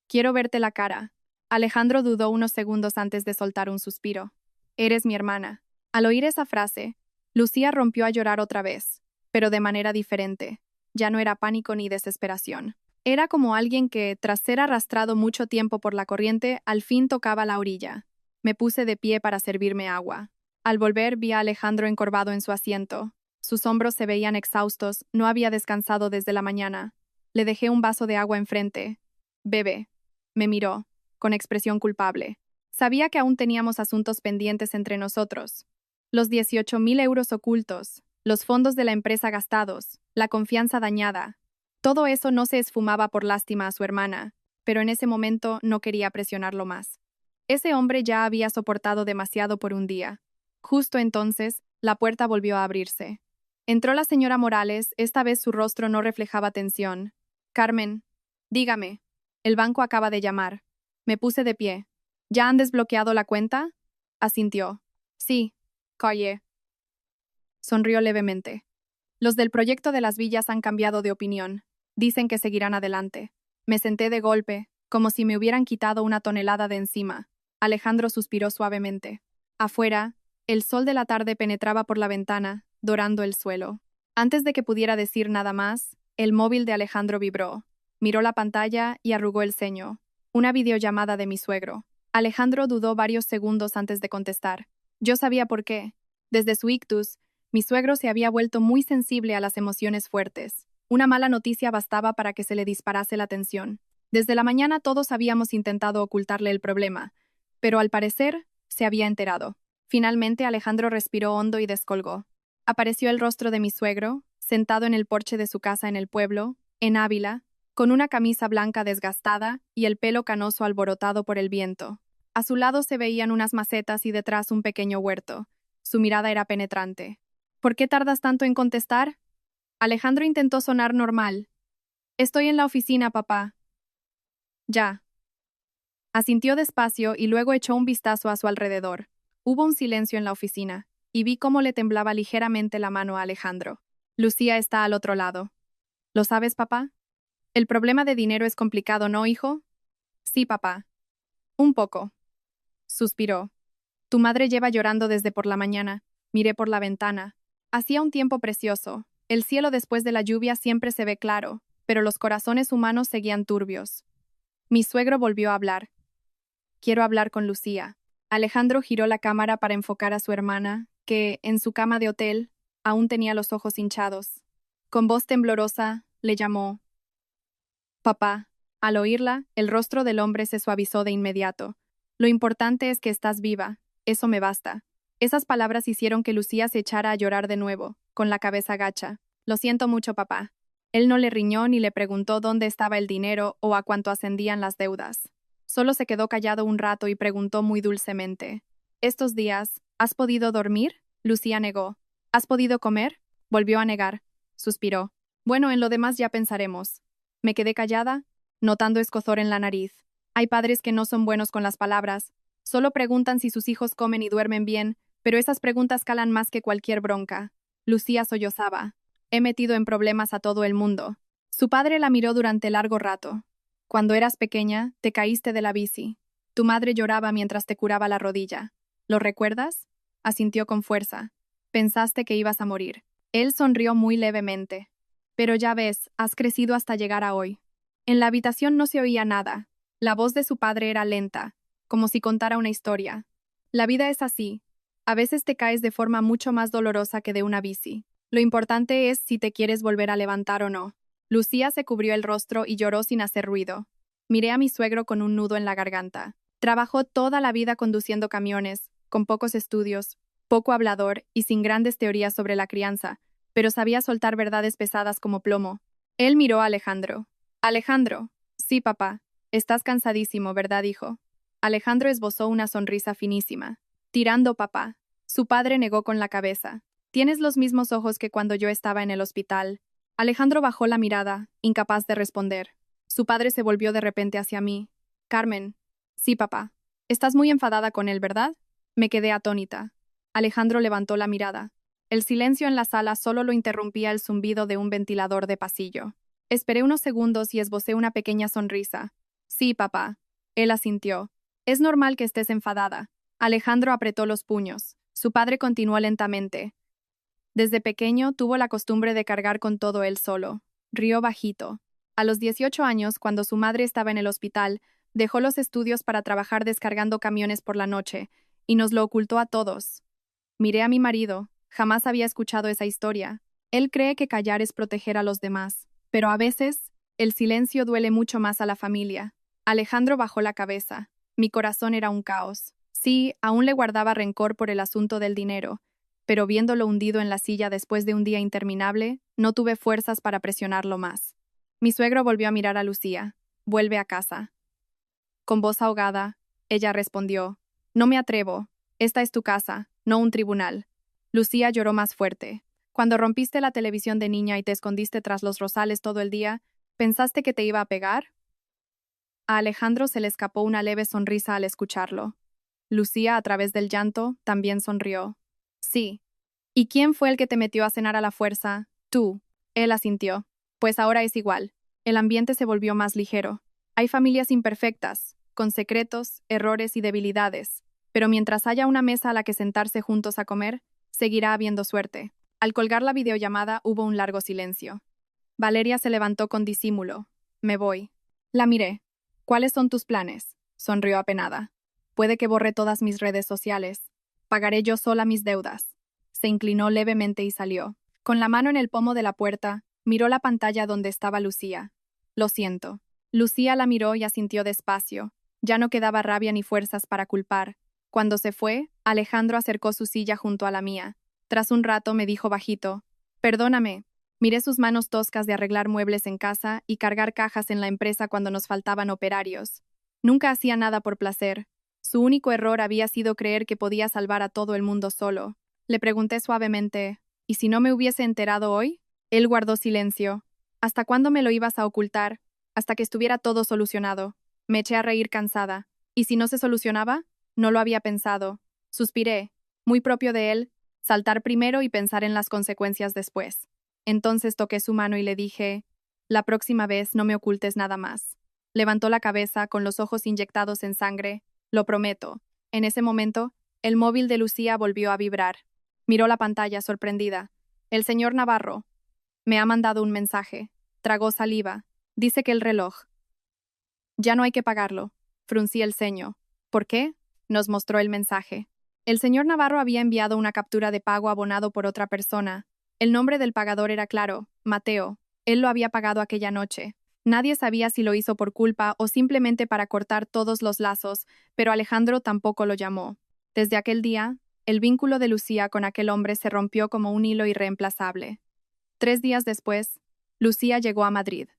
Quiero verte la cara. Alejandro dudó unos segundos antes de soltar un suspiro. Eres mi hermana. Al oír esa frase, Lucía rompió a llorar otra vez, pero de manera diferente. Ya no era pánico ni desesperación. Era como alguien que, tras ser arrastrado mucho tiempo por la corriente, al fin tocaba la orilla. Me puse de pie para servirme agua. Al volver vi a Alejandro encorvado en su asiento. Sus hombros se veían exhaustos, no había descansado desde la mañana. Le dejé un vaso de agua enfrente. Bebe. Me miró, con expresión culpable. Sabía que aún teníamos asuntos pendientes entre nosotros. Los 18.000 euros ocultos, los fondos de la empresa gastados, la confianza dañada. Todo eso no se esfumaba por lástima a su hermana, pero en ese momento no quería presionarlo más. Ese hombre ya había soportado demasiado por un día. Justo entonces, la puerta volvió a abrirse. Entró la señora Morales, esta vez su rostro no reflejaba tensión. Carmen, dígame. El banco acaba de llamar. Me puse de pie. ¿Ya han desbloqueado la cuenta? Asintió. Sí. Callé. Sonrió levemente. Los del proyecto de las villas han cambiado de opinión. Dicen que seguirán adelante. Me senté de golpe, como si me hubieran quitado una tonelada de encima. Alejandro suspiró suavemente. Afuera, el sol de la tarde penetraba por la ventana, dorando el suelo. Antes de que pudiera decir nada más, el móvil de Alejandro vibró. Miró la pantalla y arrugó el ceño. Una videollamada de mi suegro. Alejandro dudó varios segundos antes de contestar. Yo sabía por qué. Desde su ictus, mi suegro se había vuelto muy sensible a las emociones fuertes. Una mala noticia bastaba para que se le disparase la tensión. Desde la mañana todos habíamos intentado ocultarle el problema, pero al parecer se había enterado. Finalmente Alejandro respiró hondo y descolgó. Apareció el rostro de mi suegro, sentado en el porche de su casa en el pueblo, en Ávila, con una camisa blanca desgastada y el pelo canoso alborotado por el viento. A su lado se veían unas macetas y detrás un pequeño huerto. Su mirada era penetrante. ¿Por qué tardas tanto en contestar? Alejandro intentó sonar normal. Estoy en la oficina, papá. Ya. Asintió despacio y luego echó un vistazo a su alrededor. Hubo un silencio en la oficina, y vi cómo le temblaba ligeramente la mano a Alejandro. Lucía está al otro lado. ¿Lo sabes, papá? El problema de dinero es complicado, ¿no, hijo? Sí, papá. Un poco. Suspiró. Tu madre lleva llorando desde por la mañana. Miré por la ventana. Hacía un tiempo precioso. El cielo después de la lluvia siempre se ve claro, pero los corazones humanos seguían turbios. Mi suegro volvió a hablar. Quiero hablar con Lucía. Alejandro giró la cámara para enfocar a su hermana, que, en su cama de hotel, aún tenía los ojos hinchados. Con voz temblorosa, le llamó. Papá. Al oírla, el rostro del hombre se suavizó de inmediato. Lo importante es que estás viva. Eso me basta. Esas palabras hicieron que Lucía se echara a llorar de nuevo, con la cabeza gacha. Lo siento mucho, papá. Él no le riñó ni le preguntó dónde estaba el dinero o a cuánto ascendían las deudas. Solo se quedó callado un rato y preguntó muy dulcemente. ¿Estos días, has podido dormir? Lucía negó. ¿Has podido comer? Volvió a negar. Suspiró. Bueno, en lo demás ya pensaremos. Me quedé callada, notando escozor en la nariz. Hay padres que no son buenos con las palabras. Solo preguntan si sus hijos comen y duermen bien, pero esas preguntas calan más que cualquier bronca. Lucía sollozaba. He metido en problemas a todo el mundo. Su padre la miró durante largo rato. Cuando eras pequeña, te caíste de la bici. Tu madre lloraba mientras te curaba la rodilla. ¿Lo recuerdas? Asintió con fuerza. Pensaste que ibas a morir. Él sonrió muy levemente. Pero ya ves, has crecido hasta llegar a hoy. En la habitación no se oía nada. La voz de su padre era lenta, como si contara una historia. La vida es así. A veces te caes de forma mucho más dolorosa que de una bici. Lo importante es si te quieres volver a levantar o no. Lucía se cubrió el rostro y lloró sin hacer ruido. Miré a mi suegro con un nudo en la garganta. Trabajó toda la vida conduciendo camiones, con pocos estudios, poco hablador y sin grandes teorías sobre la crianza, pero sabía soltar verdades pesadas como plomo. Él miró a Alejandro. Alejandro. Sí, papá. Estás cansadísimo, ¿verdad, hijo? Alejandro esbozó una sonrisa finísima. Tirando, papá. Su padre negó con la cabeza. Tienes los mismos ojos que cuando yo estaba en el hospital. Alejandro bajó la mirada, incapaz de responder. Su padre se volvió de repente hacia mí. Carmen. Sí, papá. Estás muy enfadada con él, ¿verdad? Me quedé atónita. Alejandro levantó la mirada. El silencio en la sala solo lo interrumpía el zumbido de un ventilador de pasillo. Esperé unos segundos y esbocé una pequeña sonrisa. Sí, papá. Él asintió. Es normal que estés enfadada. Alejandro apretó los puños. Su padre continuó lentamente. Desde pequeño tuvo la costumbre de cargar con todo él solo. Rió bajito. A los 18 años, cuando su madre estaba en el hospital, dejó los estudios para trabajar descargando camiones por la noche, y nos lo ocultó a todos. Miré a mi marido. Jamás había escuchado esa historia. Él cree que callar es proteger a los demás. Pero a veces, el silencio duele mucho más a la familia. Alejandro bajó la cabeza. Mi corazón era un caos. Sí, aún le guardaba rencor por el asunto del dinero, pero viéndolo hundido en la silla después de un día interminable, no tuve fuerzas para presionarlo más. Mi suegro volvió a mirar a Lucía. Vuelve a casa. Con voz ahogada, ella respondió. No me atrevo. Esta es tu casa, no un tribunal. Lucía lloró más fuerte. Cuando rompiste la televisión de niña y te escondiste tras los rosales todo el día, ¿pensaste que te iba a pegar? A Alejandro se le escapó una leve sonrisa al escucharlo. Lucía, a través del llanto, también sonrió. Sí. ¿Y quién fue el que te metió a cenar a la fuerza? Tú. Él asintió. Pues ahora es igual. El ambiente se volvió más ligero. Hay familias imperfectas, con secretos, errores y debilidades, pero mientras haya una mesa a la que sentarse juntos a comer, seguirá habiendo suerte. Al colgar la videollamada hubo un largo silencio. Valeria se levantó con disimulo. Me voy. La miré. ¿Cuáles son tus planes? Sonrió apenada. Puede que borre todas mis redes sociales. Pagaré yo sola mis deudas. Se inclinó levemente y salió. Con la mano en el pomo de la puerta, miró la pantalla donde estaba Lucía. Lo siento. Lucía la miró y asintió despacio. Ya no quedaba rabia ni fuerzas para culpar. Cuando se fue, Alejandro acercó su silla junto a la mía. Tras un rato me dijo bajito: Perdóname. Miré sus manos toscas de arreglar muebles en casa y cargar cajas en la empresa cuando nos faltaban operarios. Nunca hacía nada por placer. Su único error había sido creer que podía salvar a todo el mundo solo. Le pregunté suavemente: ¿y si no me hubiese enterado hoy? Él guardó silencio. ¿Hasta cuándo me lo ibas a ocultar? Hasta que estuviera todo solucionado. Me eché a reír cansada. ¿Y si no se solucionaba? No lo había pensado. Suspiré, muy propio de él, saltar primero y pensar en las consecuencias después. Entonces toqué su mano y le dije: la próxima vez no me ocultes nada más. Levantó la cabeza con los ojos inyectados en sangre. Lo prometo. En ese momento, el móvil de Lucía volvió a vibrar. Miró la pantalla sorprendida. El señor Navarro. Me ha mandado un mensaje. Tragó saliva. Dice que el reloj. Ya no hay que pagarlo. Fruncí el ceño. ¿Por qué? Nos mostró el mensaje. El señor Navarro había enviado una captura de pago abonado por otra persona. El nombre del pagador era claro: Mateo. Él lo había pagado aquella noche. Nadie sabía si lo hizo por culpa o simplemente para cortar todos los lazos, pero Alejandro tampoco lo llamó. Desde aquel día, el vínculo de Lucía con aquel hombre se rompió como un hilo irreemplazable. 3 días después, Lucía llegó a Madrid.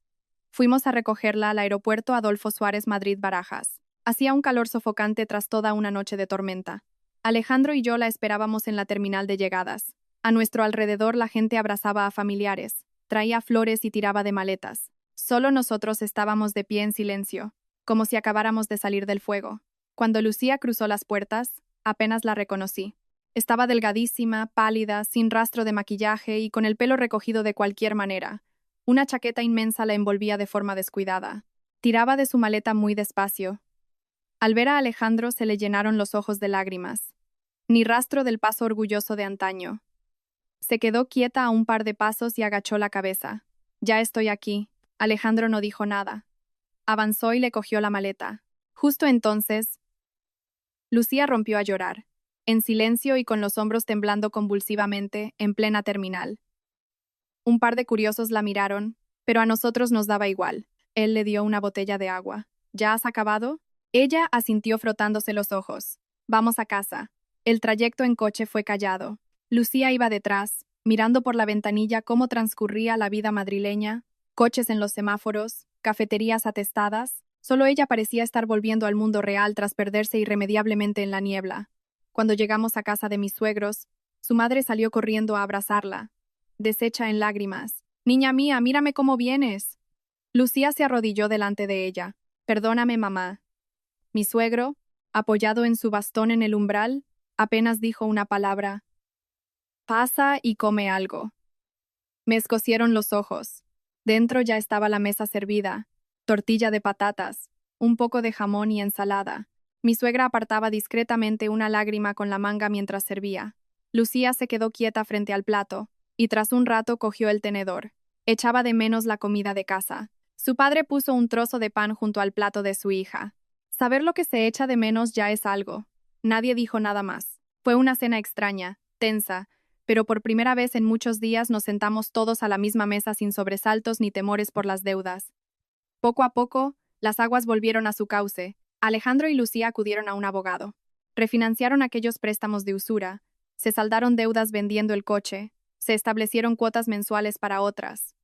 Fuimos a recogerla al aeropuerto Adolfo Suárez Madrid-Barajas. Hacía un calor sofocante tras toda una noche de tormenta. Alejandro y yo la esperábamos en la terminal de llegadas. A nuestro alrededor la gente abrazaba a familiares, traía flores y tiraba de maletas. Solo nosotros estábamos de pie en silencio, como si acabáramos de salir del fuego. Cuando Lucía cruzó las puertas, apenas la reconocí. Estaba delgadísima, pálida, sin rastro de maquillaje y con el pelo recogido de cualquier manera. Una chaqueta inmensa la envolvía de forma descuidada. Tiraba de su maleta muy despacio. Al ver a Alejandro se le llenaron los ojos de lágrimas. Ni rastro del paso orgulloso de antaño. Se quedó quieta a un par de pasos y agachó la cabeza. Ya estoy aquí. Alejandro no dijo nada. Avanzó y le cogió la maleta. Justo entonces, Lucía rompió a llorar, en silencio y con los hombros temblando convulsivamente, en plena terminal. Un par de curiosos la miraron, pero a nosotros nos daba igual. Él le dio una botella de agua. ¿Ya has acabado? Ella asintió frotándose los ojos. Vamos a casa. El trayecto en coche fue callado. Lucía iba detrás, mirando por la ventanilla cómo transcurría la vida madrileña, coches en los semáforos, cafeterías atestadas. Solo ella parecía estar volviendo al mundo real tras perderse irremediablemente en la niebla. Cuando llegamos a casa de mis suegros, su madre salió corriendo a abrazarla, deshecha en lágrimas. «Niña mía, mírame cómo vienes». Lucía se arrodilló delante de ella. «Perdóname, mamá». Mi suegro, apoyado en su bastón en el umbral, apenas dijo una palabra. «Pasa y come algo». Me escocieron los ojos. Dentro ya estaba la mesa servida, tortilla de patatas, un poco de jamón y ensalada. Mi suegra apartaba discretamente una lágrima con la manga mientras servía. Lucía se quedó quieta frente al plato, y tras un rato cogió el tenedor. Echaba de menos la comida de casa. Su padre puso un trozo de pan junto al plato de su hija. Saber lo que se echa de menos ya es algo. Nadie dijo nada más. Fue una cena extraña, tensa, pero por primera vez en muchos días nos sentamos todos a la misma mesa sin sobresaltos ni temores por las deudas. Poco a poco, las aguas volvieron a su cauce. Alejandro y Lucía acudieron a un abogado. Refinanciaron aquellos préstamos de usura, se saldaron deudas vendiendo el coche, se establecieron cuotas mensuales para otras.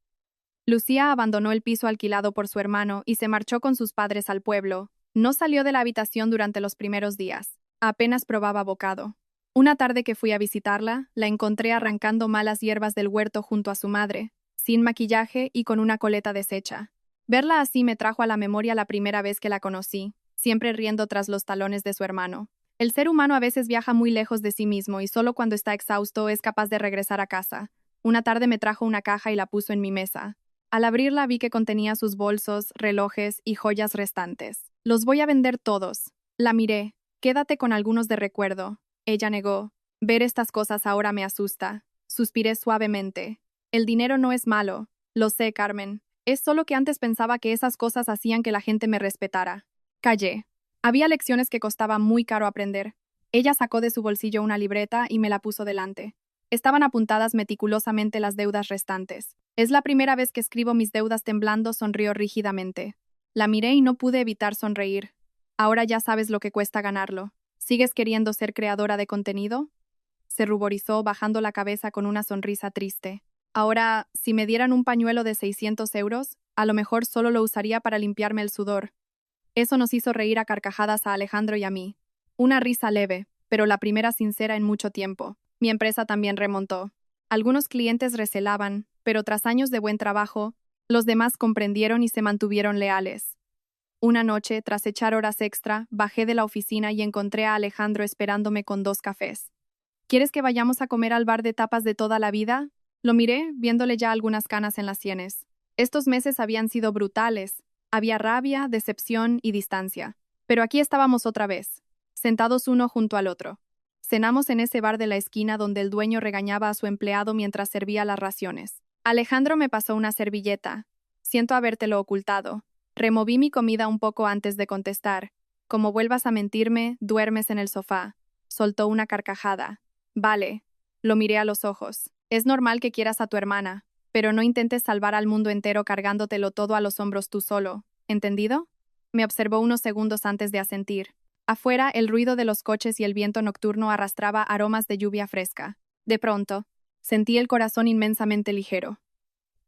Lucía abandonó el piso alquilado por su hermano y se marchó con sus padres al pueblo. No salió de la habitación durante los primeros días. Apenas probaba bocado. Una tarde que fui a visitarla, la encontré arrancando malas hierbas del huerto junto a su madre, sin maquillaje y con una coleta deshecha. Verla así me trajo a la memoria la primera vez que la conocí, siempre riendo tras los talones de su hermano. El ser humano a veces viaja muy lejos de sí mismo y solo cuando está exhausto es capaz de regresar a casa. Una tarde me trajo una caja y la puso en mi mesa. Al abrirla vi que contenía sus bolsos, relojes y joyas restantes. Los voy a vender todos. La miré. Quédate con algunos de recuerdo. Ella negó. Ver estas cosas ahora me asusta. Suspiré suavemente. El dinero no es malo. Lo sé, Carmen. Es solo que antes pensaba que esas cosas hacían que la gente me respetara. Callé. Había lecciones que costaba muy caro aprender. Ella sacó de su bolsillo una libreta y me la puso delante. Estaban apuntadas meticulosamente las deudas restantes. Es la primera vez que escribo mis deudas temblando, sonrió rígidamente. La miré y no pude evitar sonreír. Ahora ya sabes lo que cuesta ganarlo. ¿Sigues queriendo ser creadora de contenido? Se ruborizó, bajando la cabeza con una sonrisa triste. Ahora, si me dieran un pañuelo de 600 euros, a lo mejor solo lo usaría para limpiarme el sudor. Eso nos hizo reír a carcajadas a Alejandro y a mí. Una risa leve, pero la primera sincera en mucho tiempo. Mi empresa también remontó. Algunos clientes recelaban, pero tras años de buen trabajo, los demás comprendieron y se mantuvieron leales. Una noche, tras echar horas extra, bajé de la oficina y encontré a Alejandro esperándome con 2 cafés. ¿Quieres que vayamos a comer al bar de tapas de toda la vida? Lo miré, viéndole ya algunas canas en las sienes. Estos meses habían sido brutales. Había rabia, decepción y distancia. Pero aquí estábamos otra vez, sentados uno junto al otro. Cenamos en ese bar de la esquina donde el dueño regañaba a su empleado mientras servía las raciones. Alejandro me pasó una servilleta. Siento habértelo ocultado. Removí mi comida un poco antes de contestar. Como vuelvas a mentirme, duermes en el sofá. Soltó una carcajada. Vale. Lo miré a los ojos. Es normal que quieras a tu hermana, pero no intentes salvar al mundo entero cargándotelo todo a los hombros tú solo. ¿Entendido? Me observó unos segundos antes de asentir. Afuera, el ruido de los coches y el viento nocturno arrastraba aromas de lluvia fresca. De pronto, sentí el corazón inmensamente ligero.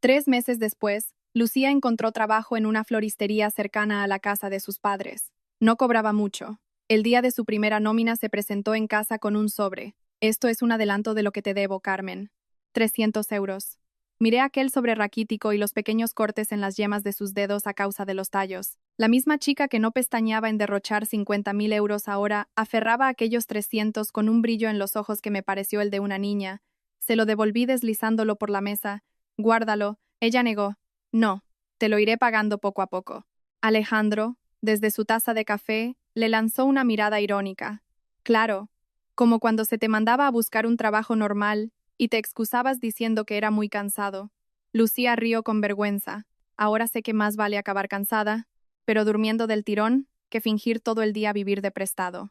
3 meses después, Lucía encontró trabajo en una floristería cercana a la casa de sus padres. No cobraba mucho. El día de su primera nómina se presentó en casa con un sobre. Esto es un adelanto de lo que te debo, Carmen. 300 euros. Miré aquel sobre raquítico y los pequeños cortes en las yemas de sus dedos a causa de los tallos. La misma chica que no pestañeaba en derrochar 50.000 euros ahora aferraba aquellos 300 con un brillo en los ojos que me pareció el de una niña. Se lo devolví deslizándolo por la mesa. Guárdalo. Ella negó. No, te lo iré pagando poco a poco. Alejandro, desde su taza de café, le lanzó una mirada irónica. Claro, como cuando se te mandaba a buscar un trabajo normal y te excusabas diciendo que era muy cansado. Lucía rió con vergüenza. Ahora sé que más vale acabar cansada, pero durmiendo del tirón, que fingir todo el día vivir de prestado.